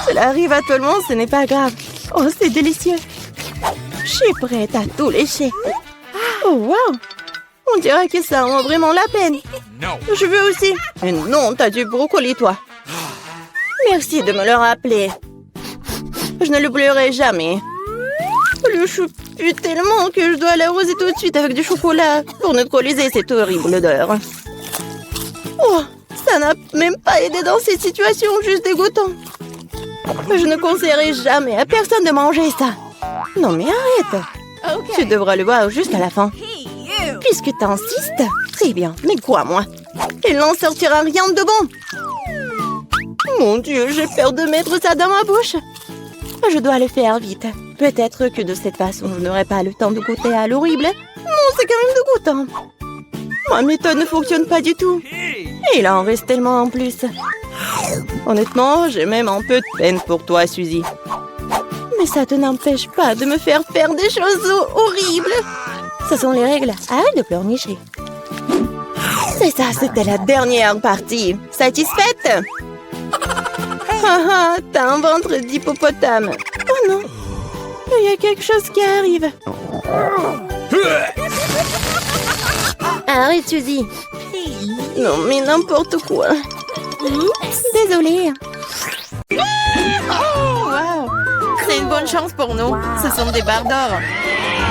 Cela arrive à tout le monde, ce n'est pas grave. Oh, c'est délicieux. Je suis prête à tout lécher. Oh, wow. On dirait que ça en vaut vraiment la peine. Je veux aussi. Mais non, t'as du brocoli, toi. Merci de me le rappeler. Je ne l'oublierai jamais. Le chou pue tellement que je dois l'arroser tout de suite avec du chocolat pour neutraliser cette horrible odeur. Oh, ça n'a même pas aidé dans cette situation juste dégoûtante. Je ne conseillerais jamais à personne de manger ça. Non mais arrête. Tu devras le boire jusqu'à la fin. Puisque t'insistes, c'est bien, mais crois-moi, il n'en sortira rien de bon. Mon Dieu, j'ai peur de mettre ça dans ma bouche. Je dois le faire vite. Peut-être que de cette façon, je n'aurai pas le temps de goûter à l'horrible. Non, c'est quand même dégoûtant. Ma méthode ne fonctionne pas du tout. Et il en reste tellement en plus. Honnêtement, j'ai même un peu de peine pour toi, Suzy. Mais ça te n'empêche pas de me faire des choses horribles. Ce sont les règles. Arrête de pleurnicher. C'est ça, c'était la dernière partie. Satisfaite? Haha, t'as un ventre d'hippopotame. Oh non, il y a quelque chose qui arrive. Arrête, Suzy. Non, mais n'importe quoi. Désolée. Oh, wow. C'est une bonne chance pour nous. Ce sont des barres d'or.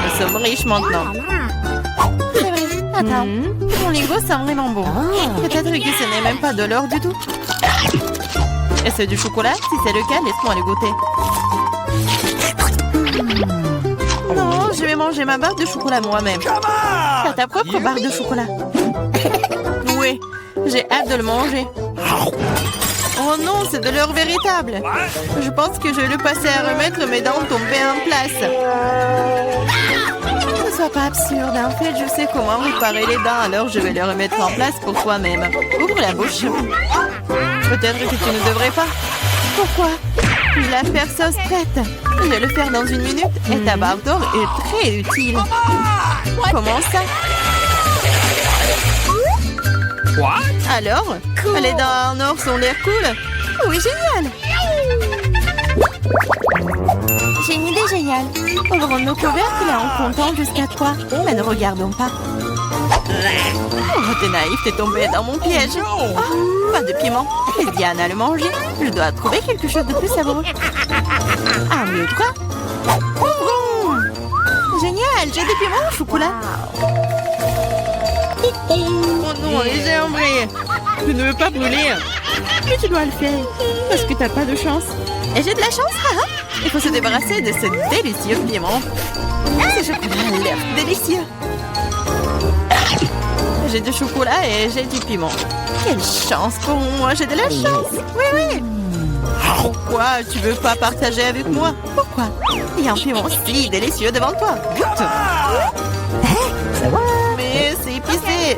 Nous sommes riches maintenant. C'est vrai. Attends, ton lingot sent vraiment bon. Peut-être que ce n'est même pas de l'or du tout. Et c'est du chocolat? Si c'est le cas, laisse-moi le goûter. Non, je vais manger ma barre de chocolat moi-même. T'as ta propre barre de chocolat. Oui, j'ai hâte de le manger. Oh non, c'est de l'or véritable. Je pense que je vais le passer à remettre mes dents tombées en place. Ne sois pas absurde. En fait, je sais comment réparer les dents, alors je vais les remettre en place pour toi-même. Ouvre la bouche. Peut-être que tu ne devrais pas. Pourquoi? Je la faire sauce prête. Je vais le faire dans 1 minute et ta barre d'or est très utile. Comment ça? What? Alors? Les dents en or ont l'air cool. Oui, génial. J'ai une idée géniale. Ouvrons nos couvercles en comptant jusqu'à 3. Mais ne regardons pas. Oh, t'es naïf, t'es tombé dans mon piège. Oh, pas de piment. Et Diane a le manger. Je dois trouver quelque chose de plus savoureux. Un, 2, 3. Ouvrons. Génial, j'ai des piments au chocolat. Oh non, j'ai embrayé. Tu ne veux pas brûler. Mais tu dois le faire. Parce que t'as pas de chance. Et j'ai de la chance, haha. Il faut se débarrasser de ce délicieux piment. Ce chocolat a l'air délicieux. J'ai du chocolat et j'ai du piment. Quelle chance pour moi, j'ai de la chance. Oui, oui. Pourquoi tu veux pas partager avec moi? Pourquoi? Il y a un piment si délicieux devant toi. Goûte. Mais c'est épicé.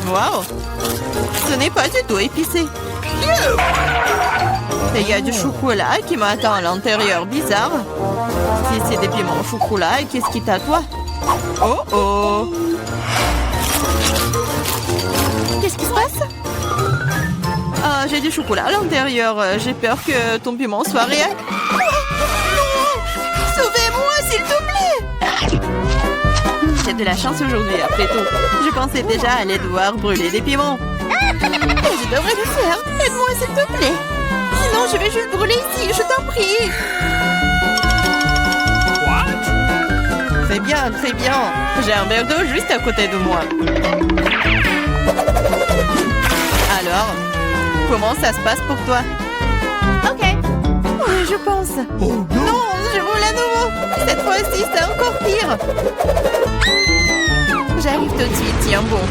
Waouh. Ce n'est pas du tout épicé. Et il y a du chocolat qui m'attend à l'intérieur. Bizarre. Si c'est des piments au chocolat, qu'est-ce qui t'attend? Oh oh. Qu'est-ce qui se passe? Ah, j'ai du chocolat à l'intérieur. J'ai peur que ton piment soit réel. Oh, non! Sauvez-moi, s'il te plaît! J'ai de la chance aujourd'hui, après tout. Je pensais déjà aller devoir brûler des piments. Et je devrais le faire. Aide-moi, s'il te plaît. Sinon, je vais juste brûler ici, je t'en prie. What? C'est bien, très bien. J'ai un verre d'eau juste à côté de moi. Alors, comment ça se passe pour toi? Ok. Oui, je pense. Oh non! Non, je roule à nouveau. Cette fois-ci, c'est encore pire. J'arrive tout de suite, tiens bon.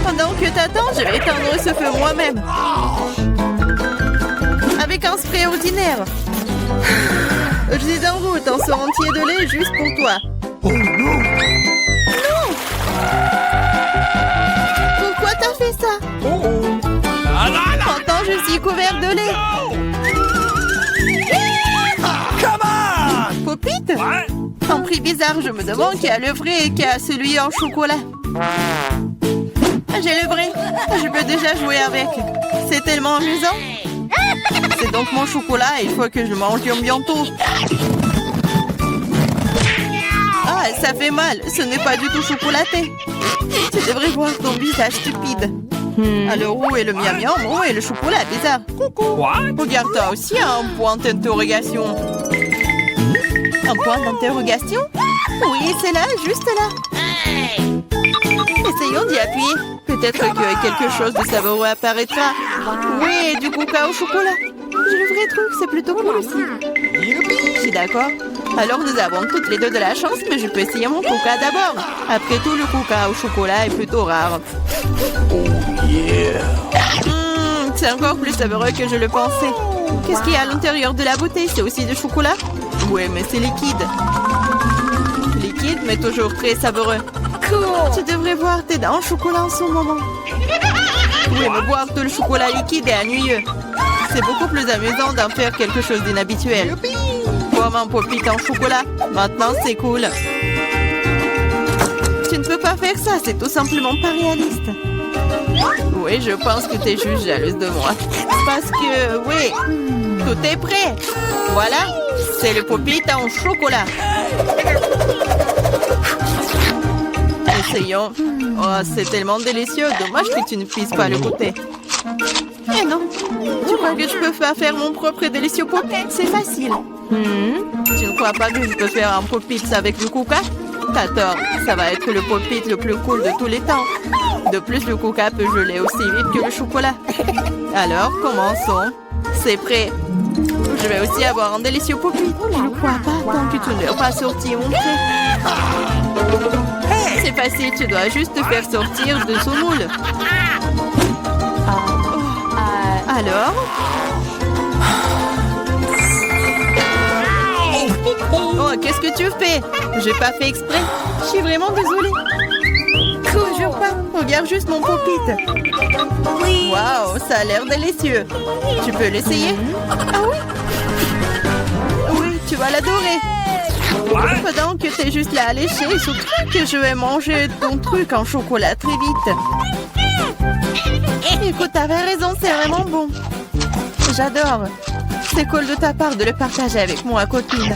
Pendant que t'attends, je vais éteindre ce feu moi-même. Avec un spray ordinaire. Je suis en route, un seau entier de lait juste pour toi. Oh non! Pourquoi t'as fait ça? Oh! Ah là là! Pourtant, je suis couvert de lait. Come on! Popite? What? Un prix bizarre, je me demande qui a le vrai et qui a celui en chocolat. J'ai le vrai. Je peux déjà jouer avec. C'est tellement amusant. C'est donc mon chocolat et il faut que je mange bientôt. Ah, ça fait mal. Ce n'est pas du tout chocolaté. Tu devrais voir ton visage stupide. Alors où est le miam miam? Où est le chocolat bizarre? What? Regarde, toi aussi un point d'interrogation. Un point d'interrogation? Oui, c'est là, juste là. Essayons d'y appuyer. Peut-être que quelque chose de savoureux apparaîtra. Oui, du coca au chocolat. J'ai le vrai truc, c'est plutôt cool aussi. Je suis d'accord. Alors nous avons toutes les deux de la chance, mais je peux essayer mon coca d'abord. Après tout, le coca au chocolat est plutôt rare. C'est encore plus savoureux que je le pensais. Qu'est-ce qu'il y a à l'intérieur de la bouteille? C'est aussi du chocolat? Ouais, mais c'est liquide. Liquide, mais toujours très savoureux. Tu devrais voir tes dents en chocolat en ce moment. Oui, mais boire tout le chocolat liquide est ennuyeux. C'est beaucoup plus amusant d'en faire quelque chose d'inhabituel. Comme un pop-it en chocolat. Maintenant, c'est cool. Tu ne peux pas faire ça, c'est tout simplement pas réaliste. Oui, je pense que tu es juste jalouse de moi. Parce que, oui, tout est prêt. Voilà, c'est le pop-it en chocolat. Essayons. Oh, c'est tellement délicieux. Dommage que tu ne puisses pas le goûter. Eh non. Tu crois que je peux pas faire mon propre délicieux pop-it? C'est facile. Tu ne crois pas que je peux faire un pop-it avec du coca? T'as tort. Ça va être le pop-it le plus cool de tous les temps. De plus, le coca peut geler aussi vite que le chocolat. Alors, commençons. C'est prêt. Je vais aussi avoir un délicieux pop-it. Je ne crois pas tant que tu n'as pas sorti mon trait. C'est facile, tu dois juste te faire sortir de son moule. Alors? Oh, qu'est-ce que tu fais? J'ai pas fait exprès. Je suis vraiment désolée. Toujours pas. Regarde juste mon pop-it. Waouh, ça a l'air délicieux. Tu peux l'essayer? Ah oui? Oui, tu vas l'adorer. Pendant que t'es juste là à lécher, surtout que je vais manger ton truc en chocolat très vite. Écoute, t'avais raison, c'est vraiment bon. J'adore. C'est cool de ta part de le partager avec moi, copine.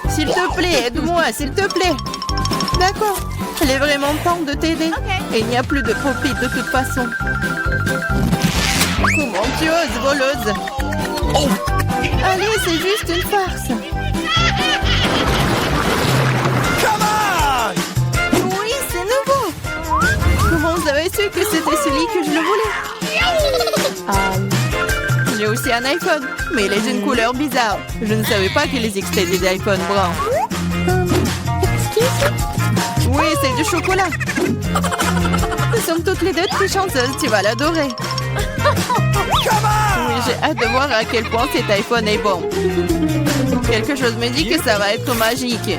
S'il te plaît, aide-moi, s'il te plaît. D'accord. Il est vraiment temps de t'aider. Et il n'y a plus de pop-it de toute façon. Comment tu oses, voleuse? Allez, c'est juste une farce. Come on! Oui, c'est nouveau. Comment vous avez su que c'était celui que je le voulais? J'ai aussi un iPhone, mais il est d'une couleur bizarre. Je ne savais pas qu'il existait des iPhones bruns. Oui, c'est du chocolat. Nous sommes toutes les deux très chanceuses, tu vas l'adorer. Oui, j'ai hâte de voir à quel point cet iPhone est bon. Quelque chose me dit que ça va être magique.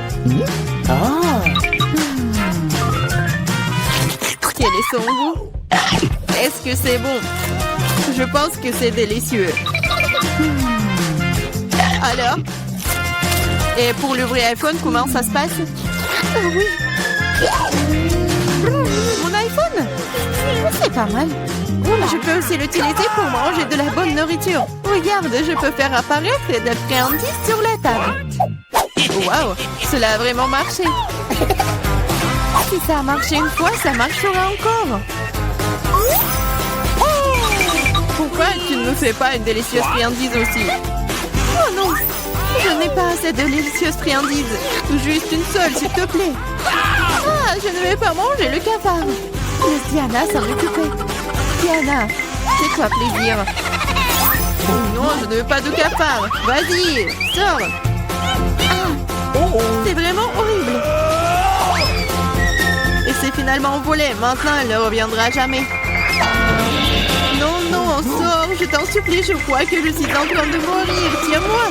Quel est son goût? Est-ce que c'est bon? Je pense que c'est délicieux. Alors? Et pour l'ouvrir iPhone, comment ça se passe? Oui. Mon iPhone? C'est pas mal. Je peux aussi l'utiliser pour manger de la bonne nourriture. Regarde, je peux faire apparaître des friandises sur la table. Waouh, cela a vraiment marché. Si ça a marché une fois, ça marchera encore. Pourquoi tu ne me fais pas une délicieuse friandise aussi? Oh non, je n'ai pas assez de délicieuses friandises. Juste une seule, s'il te plaît. Ah, je ne vais pas manger le cafard. Laisse Diana s'en occuper. Diana, fais-toi plaisir. Non, je ne veux pas de cafard. Vas-y, sors. C'est vraiment horrible. Et c'est finalement volé. Maintenant, elle ne reviendra jamais. Non, non, sors. Je t'en supplie, je crois que je suis en train de mourir. Tiens-moi.